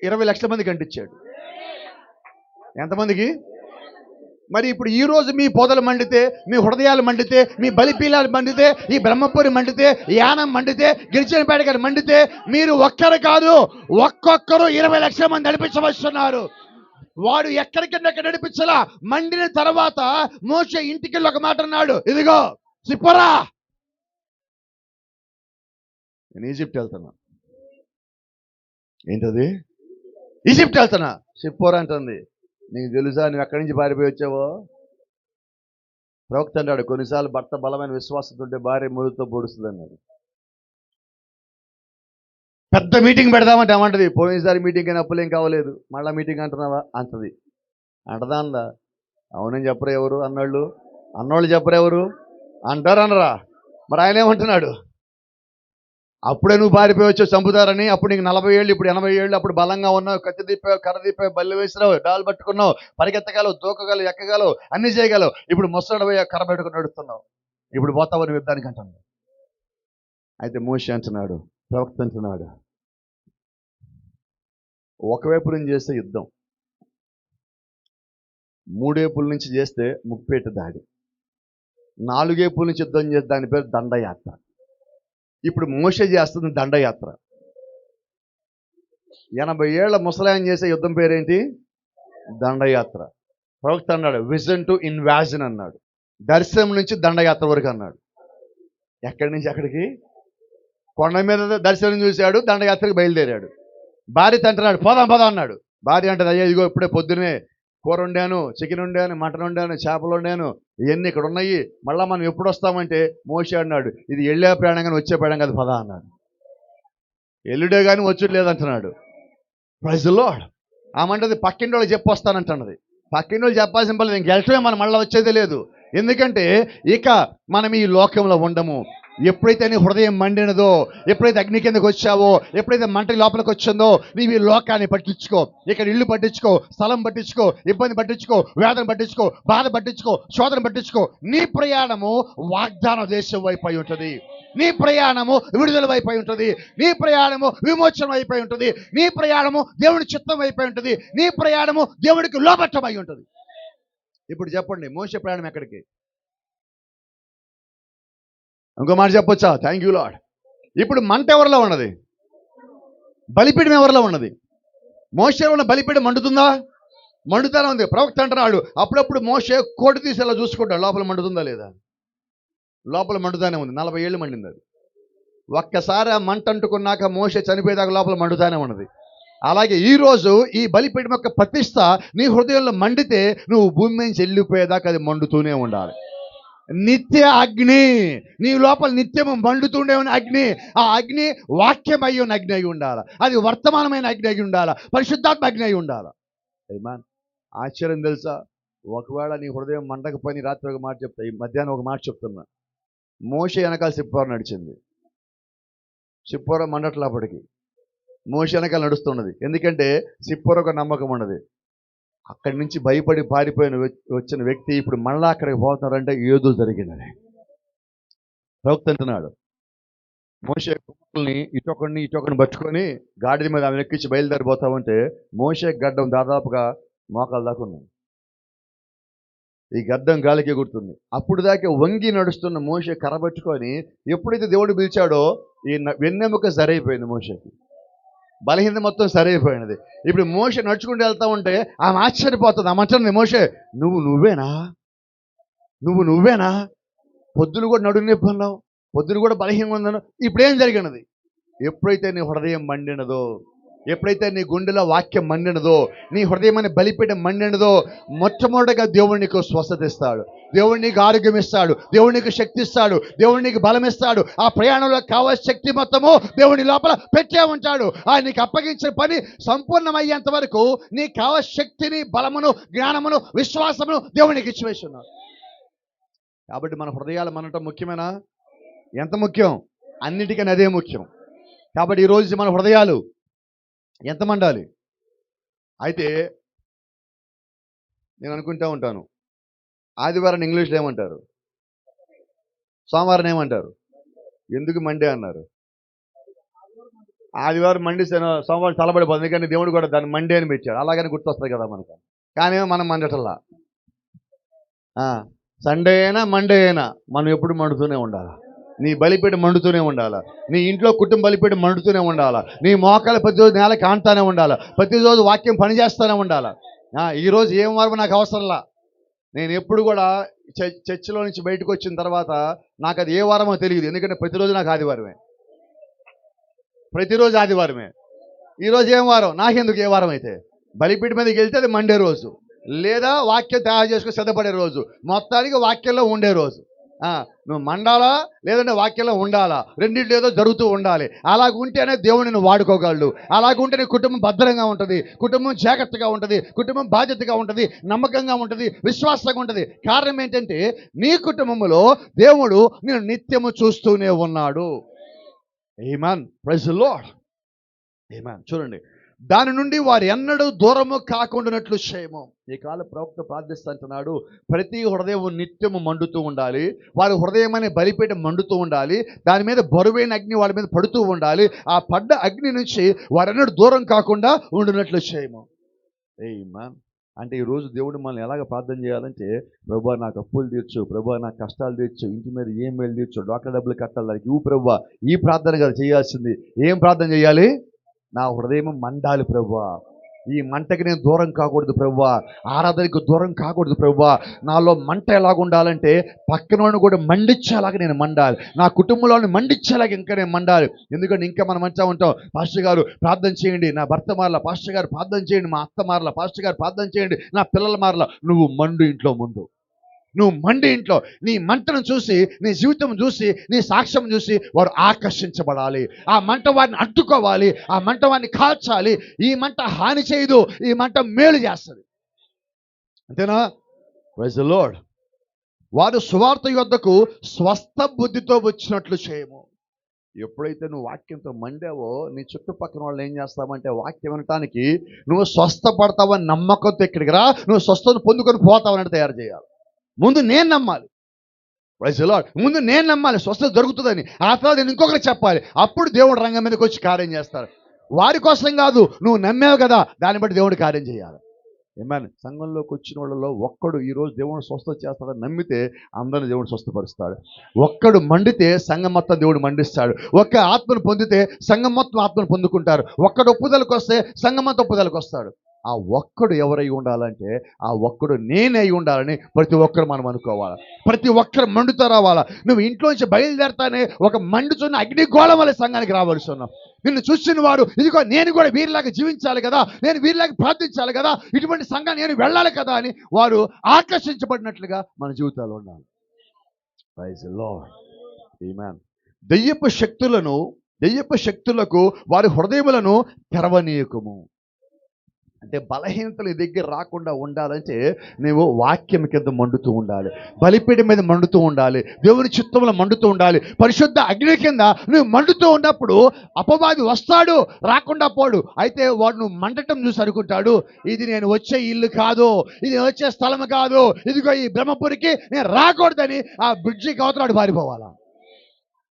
20 లక్షల మందికి అంటించాడు. ఎంతమందికి? మరి ఇప్పుడు ఈ రోజు మీ పొదలు మండితే, మీ హృదయాలు మండితే, మీ బలిపీలాలు మండితే, ఈ బ్రహ్మపురి మండితే, యానం మండితే, గిరిజనపేట గారు మండితే మీరు ఒక్కరు కాదు, ఒక్కొక్కరు 20 లక్షల మంది నడిపించవస్తున్నారు. వాడు ఎక్కడికన్నా నడిపించలా. మండిన తర్వాత మోషే ఇంటికి ఒక మాట అన్నాడు, ఇదిగో సిప్పోరా, నేను ఈజిప్ట్ వెళ్తున్నా. ఏంటది? ఈజిప్ట్ వెళ్తున్నా. సిప్పోరా అంటుంది. నీకు తెలుసా నువ్వు ఎక్కడి నుంచి పారిపోయి వచ్చావో? ప్రవక్త అన్నాడు, కొన్నిసార్లు భర్త బలమైన విశ్వాసంతో ఉంటే భార్య మురుగుతో పొడుస్తుంది అన్నాడు. పెద్ద మీటింగ్ పెడదామంటే ఏమంటది, పోయినసారి మీటింగ్ అయినా అప్పులేం కావలేదు, మళ్ళీ మీటింగ్ అంటున్నావా అంటది. అంటదా అందా? అవునని చెప్పరు ఎవరు అన్నోళ్ళు చెప్పరు ఎవరు అంటారు అనరా? మరి ఆయన ఏమంటున్నాడు? అప్పుడే నువ్వు పారిపోయి వచ్చావు చంపుతారని. అప్పుడు నీకు 40 ఏళ్ళు, ఇప్పుడు 80 ఏళ్ళు. అప్పుడు బలంగా ఉన్నావు, కత్తి తిప్పావు, కర్ర తిప్పావు, బల్లి వేసినావు, డాలు పట్టుకున్నావు, పరిగెత్తగలవు, దూకగలవు, ఎక్కగలవు, అన్ని చేయగలవు. ఇప్పుడు ముసడపోయి కర్ర పెట్టుకుని నడుస్తున్నావు. ఇప్పుడు పోతావు నువ్వు యుద్ధానికి అంటున్నావు. అయితే మోషే అంటున్నాడు, ప్రవక్త అంటున్నాడు, ఒకవైపు నుంచి చేస్తే యుద్ధం, 3 వైపుల నుంచి చేస్తే ముప్పేట దాడి, 4 వైపుల నుంచి యుద్ధం చేస్తే దాని పేరు దండయాత్ర. ఇప్పుడు మోషే చేస్తుంది దండయాత్ర. 80 ఏళ్ల ముసలాయన చేసే యుద్ధం పేరేంటి? దండయాత్ర. ప్రవక్త అన్నాడు విజన్ టు ఇన్వాజన్ అన్నాడు. దర్శనం నుంచి దండయాత్ర వరకు అన్నాడు. ఎక్కడి నుంచి ఎక్కడికి? కొండ మీద దర్శనం చూశాడు, దండయాత్రకు బయలుదేరాడు. భార్య అంటున్నాడు పోదాం అన్నాడు. భార్య అంటే అయ్యో ఇదిగో ఇప్పుడే పొద్దునే కూర వండాను, చికెన్ వండాను, మటన్ వండాను, చేపలు వండాను, ఇవన్నీ ఇక్కడ ఉన్నాయి, మళ్ళీ మనం ఎప్పుడు వస్తామంటే మోషే అన్నాడు ఇది వెళ్ళే ప్రయాణం కానీ వచ్చే ప్రయాణం కాదు, పదా అన్నాడు. ఎల్లుడే కానీ వచ్చుడు లేదంటున్నాడు. Praise the Lord. ఆమంటది పక్కింటి వాళ్ళు చెప్పి వస్తానంటున్నది. పక్కింటి వాళ్ళు చెప్పాల్సిన పని ఇంక వెళ్ళటమే, మనం మళ్ళీ వచ్చేదే లేదు. ఎందుకంటే ఇక మనం ఈ లోకంలో ఉండము. ఎప్పుడైతే నీ హృదయం మండినదో, ఎప్పుడైతే అగ్ని కిందకు వచ్చావో, ఎప్పుడైతే మంట లోపలికి వచ్చిందో నీవు ఈ లోకాన్ని పట్టించుకో. ఇక్కడ ఇల్లు పట్టించుకో, స్థలం పట్టించుకో, ఇబ్బంది పట్టించుకో, వేదన పట్టించుకో, బాధ పట్టించుకో, శోధన పట్టించుకో. నీ ప్రయాణము వాగ్దాన దేశం వైపు అయి ఉంటుంది. నీ ప్రయాణము విడుదల వైపు అయి ఉంటుంది. నీ ప్రయాణము విమోచన వైపు అయి ఉంటుంది. నీ ప్రయాణము దేవుని చిత్తం వైపు అయి ఉంటుంది. నీ ప్రయాణము దేవుడికి లోబట్టం అయి ఉంటుంది. ఇప్పుడు చెప్పండి, మోషే ప్రయాణం ఎక్కడికి? ఇంకో మాట చెప్పొచ్చా? Thank you Lord. ఇప్పుడు మంట ఎవరిలో ఉన్నది? బలిపీఠం ఎవరిలో ఉన్నది? మోషే ఉన్న బలిపీఠం మండుతుందా? మండుతానే ఉంది. ప్రవక్త అంటున్నాడు అప్పుడప్పుడు మోషే కోటి తీసేలా చూసుకుంటాడు లోపల మండుతుందా లేదా. లోపల మండుతానే ఉంది. 40 ఏళ్ళు మండింది అది. ఒక్కసారి ఆ మంట అంటుకున్నాక మోషే చనిపోయేదాకా లోపల మండుతానే ఉన్నది. అలాగే ఈరోజు ఈ బలిపీఠం యొక్క ప్రతిష్ట నీ హృదయంలో మండితే నువ్వు భూమి నుంచి వెళ్ళిపోయేదాకా అది మండుతూనే ఉండాలి. నిత్య అగ్ని నీ లోపల నిత్యము మండుతుండే ఉన్న అగ్ని. ఆ అగ్ని వాక్యం అయి ఉన్న అగ్ని అయి ఉండాలి. అది వర్తమానమైన అగ్ని అయి ఉండాలి. పరిశుద్ధాత్మ అగ్ని అయి ఉండాలి. ఆశ్చర్యం తెలుసా? ఒకవేళ నీ హృదయం మండకపోయి రాత్రి ఒక మాట చెప్తా, ఈ మధ్యాహ్నం ఒక మాట చెప్తున్నా. మోషే వెనకాల సిప్పోర నడిచింది. సిప్పోర మండట్లప్పటికి మోషే వెనకాల నడుస్తున్నది. ఎందుకంటే సిప్పొరకు నమ్మకం ఉన్నది. అక్కడి నుంచి భయపడి పారిపోయిన వచ్చిన వ్యక్తి ఇప్పుడు మళ్ళా అక్కడికి పోతున్నారంటే ఏదో జరిగినది. ప్రవక్త అంటున్నాడు, మోషే కుక్కల్ని ఇటొకరిని పట్టుకొని గాడిద మీద ఆమె ఎక్కించి బయలుదేరిపోతా ఉంటే మోషే గడ్డం దాదాపుగా మోకాల దాకా ఉంది. ఈ గడ్డం గాలికి గుర్తుంది. అప్పుడు దాకా వంగి నడుస్తున్న మోషే కర్రబట్టుకొని ఎప్పుడైతే దేవుడు పిలిచాడో ఈ వెన్నెముక సరైపోయింది. మోషేకి బలహీనత మొత్తం సరైపోయినది. ఇప్పుడు మోషే నడుచుకుంటూ వెళ్తా ఉంటే ఆమె ఆశ్చర్యపోతుంది. ఆమె అంటుంది, మోషే నువ్వేనా పొద్దులు కూడా నడుము నొప్పి అన్నావు, పొద్దులు కూడా బలహీనంగా ఉన్నాను, ఇప్పుడేం జరిగినది? ఎప్పుడైతే నీ హృదయం మండినదో, ఎప్పుడైతే నీ గుండెలో వాక్యం మండినదో, నీ హృదయం అనే బలిపీఠం మండినదో, మొట్టమొదటిగా దేవుడు నీకు స్వస్థత ఇస్తాడు, దేవుడు నీకు ఆరోగ్యం ఇస్తాడు, దేవుడు నీకు శక్తి ఇస్తాడు, దేవుడు నీకు బలం ఇస్తాడు. ఆ ప్రయాణంలో కావాల్సిన శక్తి మొత్తము దేవుని లోపల పెట్టే ఉంటాడు. ఆయన నీకు అప్పగించిన పని సంపూర్ణమయ్యేంత వరకు నీకు కావాల్సిన శక్తిని, బలమును, జ్ఞానమును, విశ్వాసమును దేవునికి ఇచ్చివేసి ఉన్నాడు. కాబట్టి మన హృదయాలు మనటం ముఖ్యమేనా? ఎంత ముఖ్యం? అన్నిటికన్నా అదే ముఖ్యం. కాబట్టి ఈరోజు మన హృదయాలు ఎంత మండాలి? అయితే నేను అనుకుంటూ ఉంటాను, ఆదివారం ఇంగ్లీష్లో ఏమంటారు, సోమవారం ఏమంటారు? ఎందుకు మండే అన్నారు? ఆదివారం మండి సోమవారం చల్లబడిపోతుంది, ఎందుకంటే దేవుడు కూడా దాన్ని మండే అని పెట్టాడు. అలాగని గుర్తొస్తుంది కదా మనకు. కానీ మనం మండటల్లా. సండే అయినా మండే అయినా మనం ఎప్పుడు మండుతూనే ఉండాలి. నీ బలిపీఠం మండుతూనే ఉండాలా, నీ ఇంట్లో కుటుంబ బలిపీఠం మండుతూనే ఉండాలా, నీ మోకాలు ప్రతిరోజు నేల కాంతానే ఉండాలా, ప్రతిరోజు వాక్యం పనిచేస్తూనే ఉండాలా. ఈరోజు ఏం వారమో నాకు అవసరంలా. నేను ఎప్పుడు కూడా చర్చిలో నుంచి బయటకు వచ్చిన తర్వాత నాకు అది ఏ వారమో తెలియదు, ఎందుకంటే ప్రతిరోజు నాకు ఆదివారమే, ప్రతిరోజు ఆదివారమే. ఈరోజు ఏం వారం నాకెందుకు? ఏ వారం అయితే బలిపీఠం మీదకి వెళ్తే అది మండే రోజు, లేదా వాక్యం తయారు చేసుకుని సిద్ధపడే రోజు, మొత్తానికి వాక్యంలో ఉండే రోజు. నువ్వు మండాలా లేదంటే వాక్యంలో ఉండాలా, రెండింటిలో ఏదో జరుగుతూ ఉండాలి. అలాగుంటేనే దేవుడిని వాడుకోగలడు. అలాగుంటేనే కుటుంబం భద్రంగా ఉంటుంది, కుటుంబం జాగ్రత్తగా ఉంటుంది, కుటుంబం బాధ్యతగా ఉంటుంది, నమ్మకంగా ఉంటుంది, విశ్వాసంగా ఉంటుంది. కారణం ఏంటంటే నీ కుటుంబంలో దేవుడు నేను నిత్యము చూస్తూనే ఉన్నాడు. ఆమేన్, ప్రైజ్ ది లార్డ్. ఆమేన్. చూడండి, దాని నుండి వారు ఎన్నడూ దూరము కాకుండానట్లు చేయము. ఈ కాల ప్రవక్త ప్రార్థిస్తుంటున్నాడు, ప్రతి హృదయం నిత్యము మండుతూ ఉండాలి, వారి హృదయం అనే బలిపీఠం మండుతూ ఉండాలి, దాని మీద బరువైన అగ్ని వాళ్ళ మీద పడుతూ ఉండాలి. ఆ పడ్డ అగ్ని నుంచి వారెన్నడూ దూరం కాకుండా ఉండినట్లు చేయము. ఆమేన్. అంటే ఈరోజు దేవుడు మనల్ని ఎలాగ ప్రార్థన చేయాలంటే, ప్రభువా నాకు అప్పులు తీర్చు, ప్రభువా నాకు కష్టాలు తీర్చు, ఇంటి మీద ఏం మేలు తీర్చు, డాక్టర్ డబ్బులు కట్టాలి, దానికి ఇవ్వు ప్రభువా. ఈ ప్రార్థన కదా చేయాల్సింది. ఏం ప్రార్థన చేయాలి? నా హృదయం మండాలి ప్రభువా, ఈ మంటకి నేను దూరం కాకూడదు ప్రభువా, ఆరాధనకు దూరం కాకూడదు ప్రభువా. నాలో మంట ఎలాగ ఉండాలంటే పక్కనోని కూడా మండించేలాగా నేను మండాలి, నా కుటుంబంలోని మండించేలాగా ఇంకా నేను మండాలి. ఎందుకంటే ఇంకా మనం మంచిగా ఉంటాం, పాస్టర్ గారు ప్రార్థన చేయండి, నా భర్త మారల, పాస్టర్ గారు ప్రార్థన చేయండి, మా అత్త మారల, పాస్టర్ గారు ప్రార్థన చేయండి, నా పిల్లల మారల. నువ్వు మండు ఇంట్లో ముందు, నువ్వు మండి ఇంట్లో నీ మంటను చూసి, నీ జీవితం చూసి, నీ సాక్ష్యం చూసి వారు ఆకర్షించబడాలి. ఆ మంట వారిని అడ్డుకోవాలి, ఆ మంట వారిని కాల్చాలి. ఈ మంట హాని చేయదు, ఈ మంట మేలు చేస్తుంది. అంతేనా? Praise the lord. వారు సువార్త యొద్దకు స్వస్థ బుద్ధితో వచ్చినట్లు చేయము. ఎప్పుడైతే నువ్వు వాక్యంతో మండావో నీ చుట్టుపక్కల వాళ్ళు ఏం చేస్తామంటే వాక్యం వినటానికి నువ్వు స్వస్థపడతావని నమ్మకంతో ఇక్కడికి రా, నువ్వు స్వస్థతను పొందుకొని పోతావని తయారు చేయాలి. ముందు నేను నమ్మాలి. Praise the lord. ముందు నేను నమ్మాలి స్వస్థత దొరుకుతుందని, ఆ తర్వాత నేను ఇంకొకరికి చెప్పాలి. అప్పుడు దేవుడు రంగం మీదకి వచ్చి కార్యం చేస్తాడు. వారి కోసం కాదు, నువ్వు నమ్మావు కదా, దాన్ని బట్టి దేవుడు కార్యం చేయాలి. ఆమేన్. సంఘంలోకి వచ్చిన వాళ్ళలో ఒక్కడు ఈరోజు దేవుడు స్వస్థత చేస్తాడని నమ్మితే అందరిని దేవుడు స్వస్థపరుస్తాడు. ఒక్కడు మండితే సంఘం మొత్తం దేవుడు మండిస్తాడు. ఒక్క ఆత్మను పొందితే సంఘం మొత్తం ఆత్మను పొందుకుంటారు. ఒక్కడు ఒప్పుదలకు వస్తే సంఘం మొత్తం ఒప్పుదలకు వస్తాడు. ఆ ఒక్కడు ఎవరై ఉండాలంటే ఆ ఒక్కడు నేనై ఉండాలని ప్రతి ఒక్కరు మనం అనుకోవాలి. ప్రతి ఒక్కరు మండుతో రావాలా. నువ్వు ఇంట్లోంచి బయలుదేరతానే ఒక మండుచున్న అగ్నిగోళం వల్ల సంఘానికి రావాల్సి ఉన్నావు. నిన్ను చూసిన వారు ఇదిగో నేను కూడా వీరిలాగా జీవించాలి కదా, నేను వీరిలాగా ప్రార్థించాలి కదా, ఇటువంటి సంఘాన్ని నేను వెళ్ళాలి కదా అని వారు ఆకర్షించబడినట్లుగా మన జీవితాలు ఉండాలి. Praise the Lord. ఆమేన్. దెయ్యపు శక్తులకు వారి హృదయములను తెరవనీయకము. అంటే బలహీనతలు నీ దగ్గర రాకుండా ఉండాలంటే నువ్వు వాక్యం కింద మండుతూ ఉండాలి, బలిపీఠం మీద మండుతూ ఉండాలి, దేవుని చిత్తంలో మండుతూ ఉండాలి, పరిశుద్ధ అగ్ని కింద నువ్వు మండుతూ ఉన్నప్పుడు అపవాది వస్తాడు, రాకుండా పోడు. అయితే వాడు నువ్వు మండటం చూసి అనుకుంటాడు, ఇది నేను వచ్చే ఇల్లు కాదు, ఇది నేను వచ్చే స్థలం కాదు, ఇదిగో ఈ బ్రహ్మపురికి నేను రాకూడదని ఆ బ్రిడ్జికి అవతలాడు పారిపోవాలా?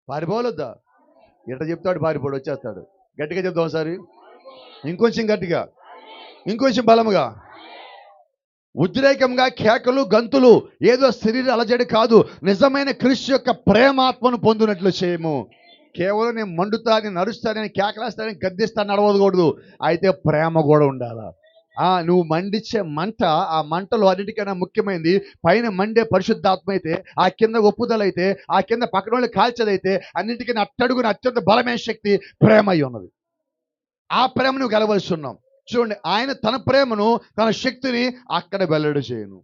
పారిపోవద్దా? ఎట్ట చెప్తాడు పారిపోడు, వచ్చేస్తాడు. గట్టిగా చెప్తాం ఒకసారి, ఇంకొంచెం గట్టిగా, ఇంకొంచెం బలముగా, ఉద్రేకంగా కేకలు గంతులు, ఏదో శరీర అలజడి కాదు, నిజమైన క్రీస్తు యొక్క ప్రేమాత్మను పొందినట్లు చేయము. కేవలం నేను మండుతా, నేను నడుస్తానని, కేకలేస్తానని, గద్దిస్తాను నడవకూడదు. అయితే ప్రేమ కూడా ఉండాలా. నువ్వు మండించే మంట, ఆ మంటలో అన్నిటికైనా ముఖ్యమైనది పైన మండే పరిశుద్ధాత్మ అయితే, ఆ కింద ఒప్పుదలైతే, ఆ కింద పక్కన వాళ్ళు కాల్చేదైతే, అన్నిటికైనా అట్టడుగున అత్యంత బలమైన శక్తి ప్రేమ అయి ఉన్నది. ఆ ప్రేమ నువ్వు గెలవలసి ఉన్నాం. చూడండి, ఆయన తన ప్రేమను, తన శక్తిని అక్కడ వెల్లడి చేయను.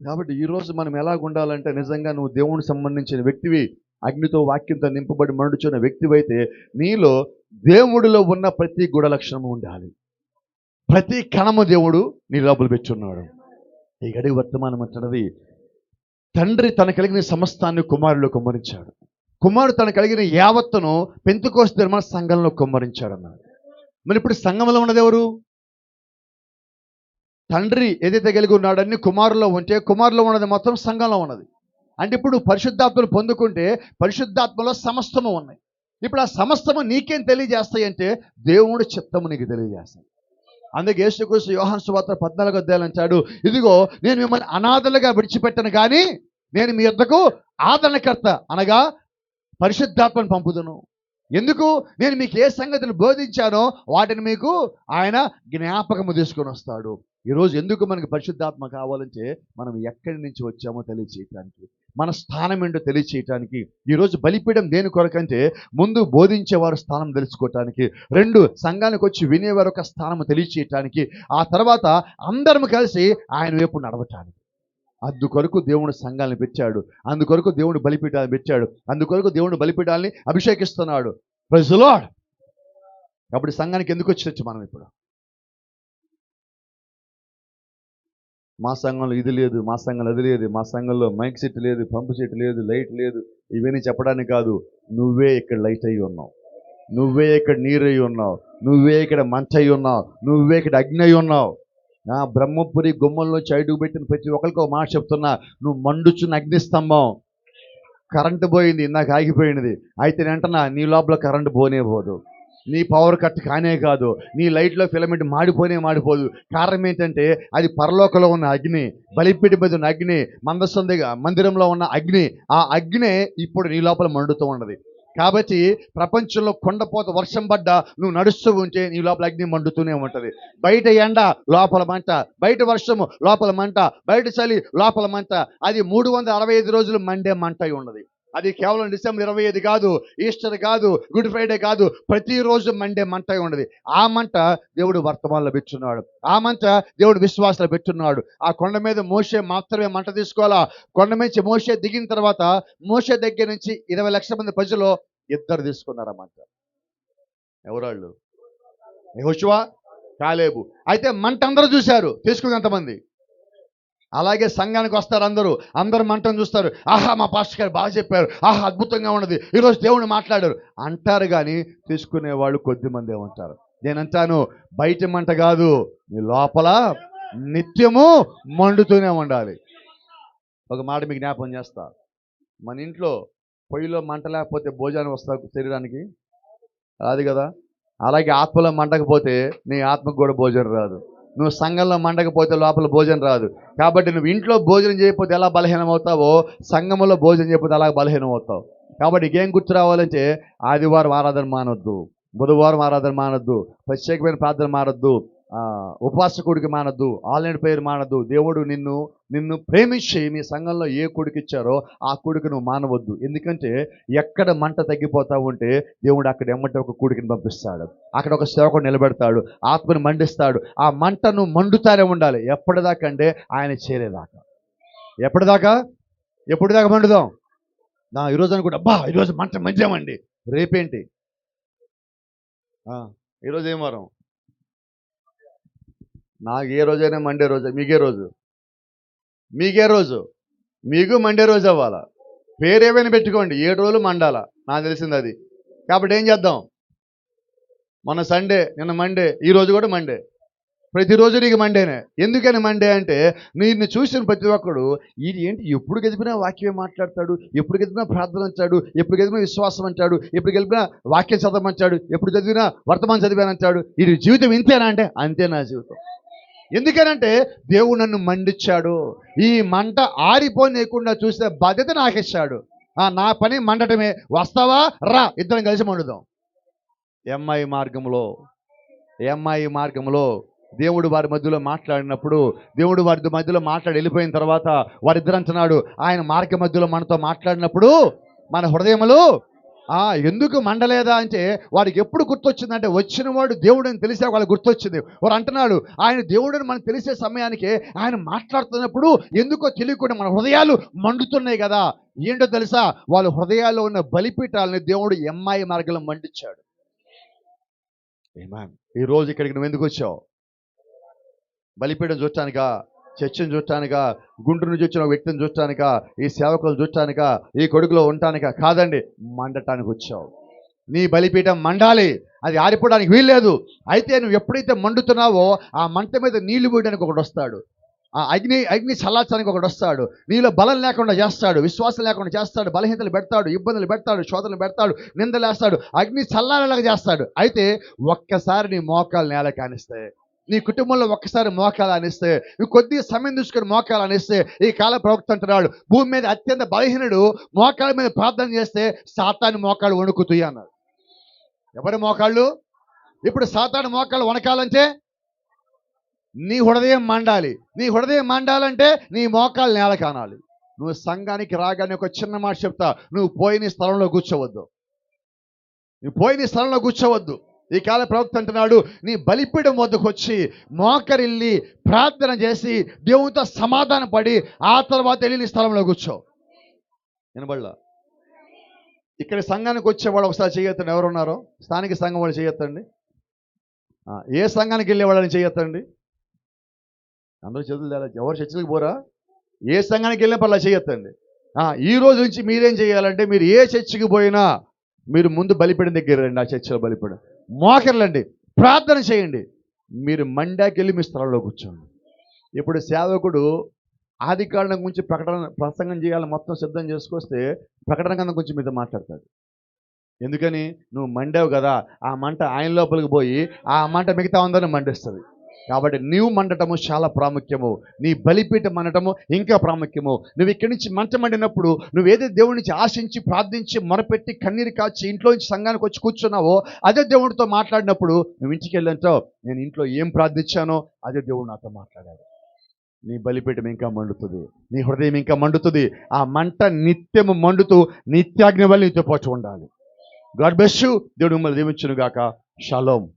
కాబట్టి ఈరోజు మనం ఎలాగ ఉండాలంటే, నిజంగా నువ్వు దేవునికి సంబంధించిన వ్యక్తివి, అగ్నితో వాక్యంతో నింపబడి మండుచున్న వ్యక్తివైతే, నీలో దేవుడిలో ఉన్న ప్రతి గుణ లక్షణము ఉండాలి. ప్రతి కణము దేవుడు నీ లోపల పెట్టున్నాడు. ఈ గడి వర్తమానం అంటున్నది, తండ్రి తన కలిగిన సమస్తాన్ని కుమారులో కుమ్మరించాడు, కుమారుడు తన కలిగిన యావత్తును పెంతెకోస్తు దినమున సంఘంలో కుమ్మరించాడు అన్నాడు. మరి ఇప్పుడు సంఘంలో ఉన్నది ఎవరు? తండ్రి ఏదైతే కలిగి ఉన్నాడని కుమారులో ఉంటే, కుమారులో ఉన్నది మొత్తం సంఘంలో ఉన్నది. అంటే ఇప్పుడు పరిశుద్ధాత్మను పొందుకుంటే పరిశుద్ధాత్మలో సమస్తము ఉన్నాయి. ఇప్పుడు ఆ సమస్తము నీకేం తెలియజేస్తాయి అంటే, దేవుడి చిత్తము నీకు తెలియజేస్తాయి. అందుకే యేసుక్రీస్తు యోహాను సువార్త 14వ అధ్యాయం అంటాడు, ఇదిగో నేను మిమ్మల్ని అనాథలుగా విడిచిపెట్టను, కానీ నేను మీ యొద్దకు ఆదరణకర్త అనగా పరిశుద్ధాత్మను పంపుదును. ఎందుకు? నేను మీకు ఏ సంగతిని బోధించానో వాటిని మీకు ఆయన జ్ఞాపకము తీసుకొని వస్తాడు. ఈరోజు ఎందుకు మనకి పరిశుద్ధాత్మ కావాలంటే, మనం ఎక్కడి నుంచి వచ్చామో తెలియచేయటానికి, మన స్థానం ఏంటో తెలియచేయటానికి. ఈరోజు బలిపీఠం దేని కొరకంటే, ముందు బోధించేవారు స్థానం తెలుసుకోవటానికి, 2 సంఘానికి వచ్చి వినేవారు ఒక స్థానం తెలియచేయటానికి, ఆ తర్వాత అందరం కలిసి ఆయన వైపు నడవటానికి. అందుకొరకు దేవుడు సంఘాలను పెట్టాడు, అందుకొరకు దేవుడు బలిపీఠాలను పెట్టాడు, అందుకొరకు దేవుడు బలిపీఠాలని అభిషేకిస్తున్నాడు. Praise the Lord. కాబట్టి సంఘానికి ఎందుకు వచ్చి మనం ఇప్పుడు, మా సంఘంలో ఇది లేదు, మా సంఘంలో అది లేదు, మా సంఘంలో మైక్ సెట్ లేదు, పంపు సెట్ లేదు, లైట్ లేదు, ఇవన్నీ చెప్పడానికి కాదు. నువ్వే ఇక్కడ లైట్ అయ్యి ఉన్నావు, నువ్వే ఇక్కడ నీరు అయి ఉన్నావు, నువ్వే ఇక్కడ మంచ అయి ఉన్నావు, నువ్వే ఇక్కడ అగ్ని అయి ఉన్నావు. బ్రహ్మపురి గుమ్మంలో అడుగు పెట్టిన ప్రతి ఒక్కరికి ఒక మాట చెప్తున్నా, నువ్వు మండుచున్న అగ్నిస్తంభం. కరెంటు పోయింది, ఇందాక ఆగిపోయినది, అయితే వెంటనే నీ లోపల కరెంటు పోనే పోదు, నీ పవర్ కట్ కానే కాదు, నీ లైట్లో ఫిలమెంట్ మాడిపోదు. కారణం ఏంటంటే, అది పరలోకంలో ఉన్న అగ్ని, బలిపీఠం మీద ఉన్న అగ్ని, మందిరంలో ఉన్న అగ్ని. ఆ అగ్నే ఇప్పుడు నీ లోపల మండుతూ ఉన్నది. కాబట్టి ప్రపంచంలో కొండపోత వర్షం పడ్డా నువ్వు నడుస్తూ ఉంటే నీ లోపల అగ్ని మండుతూనే ఉంటుంది. బయట ఎండ, లోపల మంట, బయట వర్షము, లోపల మంట, బయట చలి, లోపల మంట. అది 365 రోజులు మండే మంట అయి ఉన్నది. అది కేవలం డిసెంబర్ 25 కాదు, ఈస్టర్ కాదు, గుడ్ ఫ్రైడే కాదు, ప్రతిరోజు మండే మంట అయి ఉన్నది. ఆ మంట దేవుడు వర్తమానంలో పెట్టున్నాడు, ఆ మంట దేవుడు విశ్వాసాలు పెట్టున్నాడు. ఆ కొండ మీద మోషే మాత్రమే మంట తీసుకోవాలా. కొండ నుంచి మోషే దిగిన తర్వాత, మోషే దగ్గర నుంచి 20 లక్షల మంది ప్రజలు 2 తీసుకున్నారు ఆ మంట. ఎవరాళ్ళు? యెహోషువ, కాలేబు. అయితే మంట అందరూ చూశారు, తీసుకున్నంతమంది. అలాగే సంఘానికి వస్తారు అందరూ మంటను చూస్తారు. ఆహా, మా పాస్టర్ గారు బాగా చెప్పారు, ఆహా అద్భుతంగా ఉన్నది, ఈరోజు దేవుడు మాట్లాడారు అంటారు, కానీ తీసుకునే వాళ్ళు కొద్దిమంది ఏమంటారు. నేనంటాను, బయట మంట కాదు, నీ లోపల నిత్యము మండుతూనే ఉండాలి. ఒక మాట మీకు జ్ఞాపకం చేస్తా, మన ఇంట్లో పొయ్యిలో మంట లేకపోతే భోజనం వస్తా శరీరానికి రాదు కదా. అలాగే ఆత్మలో మంటకపోతే నీ ఆత్మకు కూడా భోజనం రాదు. నువ్వు సంఘంలో మండకపోతే లోపల భోజనం రాదు. కాబట్టి నువ్వు ఇంట్లో భోజనం చేయకపోతే ఎలా బలహీనం అవుతావో, సంఘంలో భోజనం చేయకపోతే అలా బలహీనం అవుతావు. కాబట్టి ఇంకేం గుర్తు రావాలంటే, ఆదివారం ఆరాధన మానొద్దు, బుధవారం ఆరాధన మానొద్దు, ప్రత్యేకమైన ప్రార్థన మానొద్దు, ఉపవాస కూడికి మానొద్దు, ఆన్లైన్ ప్రేయర్ మానొద్దు. దేవుడు నిన్ను ప్రేమించి మీ సంఘంలో ఏ కొడుకు ఇచ్చారో ఆ కొడుకు నువ్వు మానవద్దు. ఎందుకంటే ఎక్కడ మంట తగ్గిపోతా ఉంటే దేవుడు అక్కడ ఎమ్మటి ఒక కొడుకుని పంపిస్తాడు, అక్కడ ఒక సేవకుడు నిలబెడతాడు, ఆత్మను మండిస్తాడు. ఆ మంటను మండుతానే ఉండాలి. ఎప్పటిదాకా అంటే ఆయన చేరేదాకా. ఎప్పటిదాకా మండుదాం? ఈరోజు అనుకుంటా, అబ్బా ఈరోజు మంట మంచామండి, రేపేంటి? ఈరోజు ఏం వారం? నాకు ఏ రోజైనా మండే రోజు, మీకే రోజు మీకు మండే రోజు అవ్వాలా. పేరేమైనా పెట్టుకోండి, 7 రోజులు మండాలా, నాకు తెలిసింది అది. కాబట్టి ఏం చేద్దాం, మొన్న సండే, నిన్న మండే, ఈ రోజు కూడా మండే. ప్రతిరోజు నీకు మండేనే. ఎందుకని మండే అంటే, నిన్ను చూసిన ప్రతి ఒక్కడు ఇది ఏంటి, ఎప్పుడు గెలిపినా వాక్యమే మాట్లాడతాడు, ఎప్పుడు గెలిపినా ప్రార్థన అంటాడు, ఎప్పుడు గెలిపినా విశ్వాసం అంటాడు, ఎప్పుడు గెలిపినా వాక్యం చదవమంటాడు, ఎప్పుడు చదివినా వర్తమానం చదివానంటాడు, ఇది జీవితం ఇంతేనా అంటే, అంతే నా జీవితం. ఎందుకనంటే దేవుడు నన్ను మండిచ్చాడు. ఈ మంట ఆరిపోనీయకుండా చూసే బాధ్యత నాకు ఇచ్చాడు. నా పని మండటమే. వస్తావా రా, ఇద్దరం కలిసి మండుదాం. ఎంఐ మార్గంలో దేవుడు వారి మధ్యలో మాట్లాడినప్పుడు, దేవుడు వారి మధ్యలో మాట్లాడి వెళ్ళిపోయిన తర్వాత వారిద్దరు అంటున్నాడు, ఆయన మార్గ మధ్యలో మనతో మాట్లాడినప్పుడు మన హృదయములు ఎందుకు మండలేదా అంటే, వాడికి ఎప్పుడు గుర్తొచ్చిందంటే, వచ్చిన వాడు దేవుడని తెలిసే వాళ్ళకి గుర్తొచ్చింది. వాడు అంటున్నాడు, ఆయన దేవుడని మనకు తెలిసే సమయానికి ఆయన మాట్లాడుతున్నప్పుడు ఎందుకో తెలియకుండా మన హృదయాలు మండుతున్నాయి కదా. ఏంటో తెలుసా, వాళ్ళ హృదయాల్లో ఉన్న బలిపీఠాలని దేవుడు ఎంఐ మార్గంలో మండించాడు. ఈ రోజు ఇక్కడికి నువ్వు ఎందుకు వచ్చావు? బలిపీఠం చూడటానికా, చర్చను చూడటానికా, గుంటూరు నుంచి వచ్చిన వ్యక్తిని చూడటానికా, ఈ సేవకులు చూడటానికా, ఈ కొడుకులో ఉండటానికా? కాదండి, మండటానికి వచ్చావు. నీ బలిపీఠం మండాలి, అది ఆరిపోవడానికి వీల్లేదు. అయితే నువ్వు ఎప్పుడైతే మండుతున్నావో ఆ మంట మీద నీళ్లు పోయడానికి ఒకడు వస్తాడు, ఆ అగ్ని చల్లార్చడానికి ఒకడు వస్తాడు. నీలో బలం లేకుండా చేస్తాడు, విశ్వాసం లేకుండా చేస్తాడు, బలహీనతలు పెడతాడు, ఇబ్బందులు పెడతాడు, శోధనలు పెడతాడు, నిందలేస్తాడు, అగ్ని చల్లారేలాగా చేస్తాడు. అయితే ఒక్కసారి నీ మోకాలు నేల కానిస్తాయి, నీ కుటుంబంలో ఒక్కసారి మోకాలు అనిస్తే, నువ్వు కొద్దిగా సమయం తీసుకుని మోకాలు అనిస్తే, ఈ కాల ప్రవక్త అంటున్నాడు, భూమి మీద అత్యంత బలహీనుడు మోకాళ్ళ మీద ప్రార్థన చేస్తే సాతాను మోకాళ్ళు వణుకుతాయి అన్నాడు. ఎవరి మోకాళ్ళు? ఇప్పుడు సాతాను మోకాళ్ళు వణకాలంటే నీ హృదయం మండాలి. నీ హృదయం మండాలంటే నీ మోకాలు నేల కానాలి. నువ్వు సంఘానికి రాగానే ఒక చిన్న మాట చెప్తా, నువ్వు పోయిన స్థలంలో కూర్చోవద్దు. ఈ కాల ప్రవక్త అంటున్నాడు, నీ బలిపీఠం వద్దకు వచ్చి మోకరిల్లి ప్రార్థన చేసి దేవునితో సమాధాన పడి ఆ తర్వాత వెళ్ళి నీ స్థలంలో కూర్చో. వినబడలా? ఇక్కడ సంఘానికి వచ్చేవాడు ఒకసారి చేయొద్దండి. ఎవరున్నారో స్థానిక సంఘం వాళ్ళు చేయొద్దండి. ఏ సంఘానికి వెళ్ళేవాళ్ళని చేయొద్దండి. అందరూ చేతులు తేలా, ఎవరు చర్చలకు పోరా? ఏ సంఘానికి వెళ్ళినా పర్లా చేయొద్దండి. ఈ రోజు నుంచి మీరేం చేయాలంటే, మీరు ఏ చర్చికి పోయినా మీరు ముందు బలిపీఠం దగ్గర రండి. ఆ చర్చిలో బలిపీఠం మోకర్లండి, ప్రార్థన చేయండి. మీరు మండాకెళ్ళి మీ స్థలంలో కూర్చోండి. ఇప్పుడు సేవకుడు ఆది కాండం గురించి ప్రసంగం చేయాలని మొత్తం సిద్ధం చేసుకొస్తే ప్రకటన గ్రంథం గురించి మీతో మాట్లాడతాడు. ఎందుకని? నువ్వు మండావు కదా, ఆ మంట ఆయన లోపలికి పోయి ఆ మంట మిగతా అందరిని మండిస్తుంది. కాబట్టి నీవు మండటము చాలా ప్రాముఖ్యము, నీ బలిపీఠం మండటము ఇంకా ప్రాముఖ్యము. నువ్వు ఇక్కడి నుంచి మంట మండినప్పుడు, నువ్వు ఏదైతే దేవుడి నుంచి ఆశించి ప్రార్థించి మొరపెట్టి కన్నీరు కాచి ఇంట్లో నుంచి సంఘానికి వచ్చి కూర్చున్నావో, అదే దేవుడితో మాట్లాడినప్పుడు నువ్వు ఇంటికి వెళ్ళంటావు, నేను ఇంట్లో ఏం ప్రార్థించానో అదే దేవుడు నాతో మాట్లాడాడు. నీ బలిపీఠం ఇంకా మండుతుంది, నీ హృదయం ఇంకా మండుతుంది. ఆ మంట నిత్యము మండుతూ నిత్యాగ్ని వల్ల నీతో పాటు ఉండాలి. God bless you. దేవుడు మిమ్మల్ని దీవించును గాక. షాలోమ్.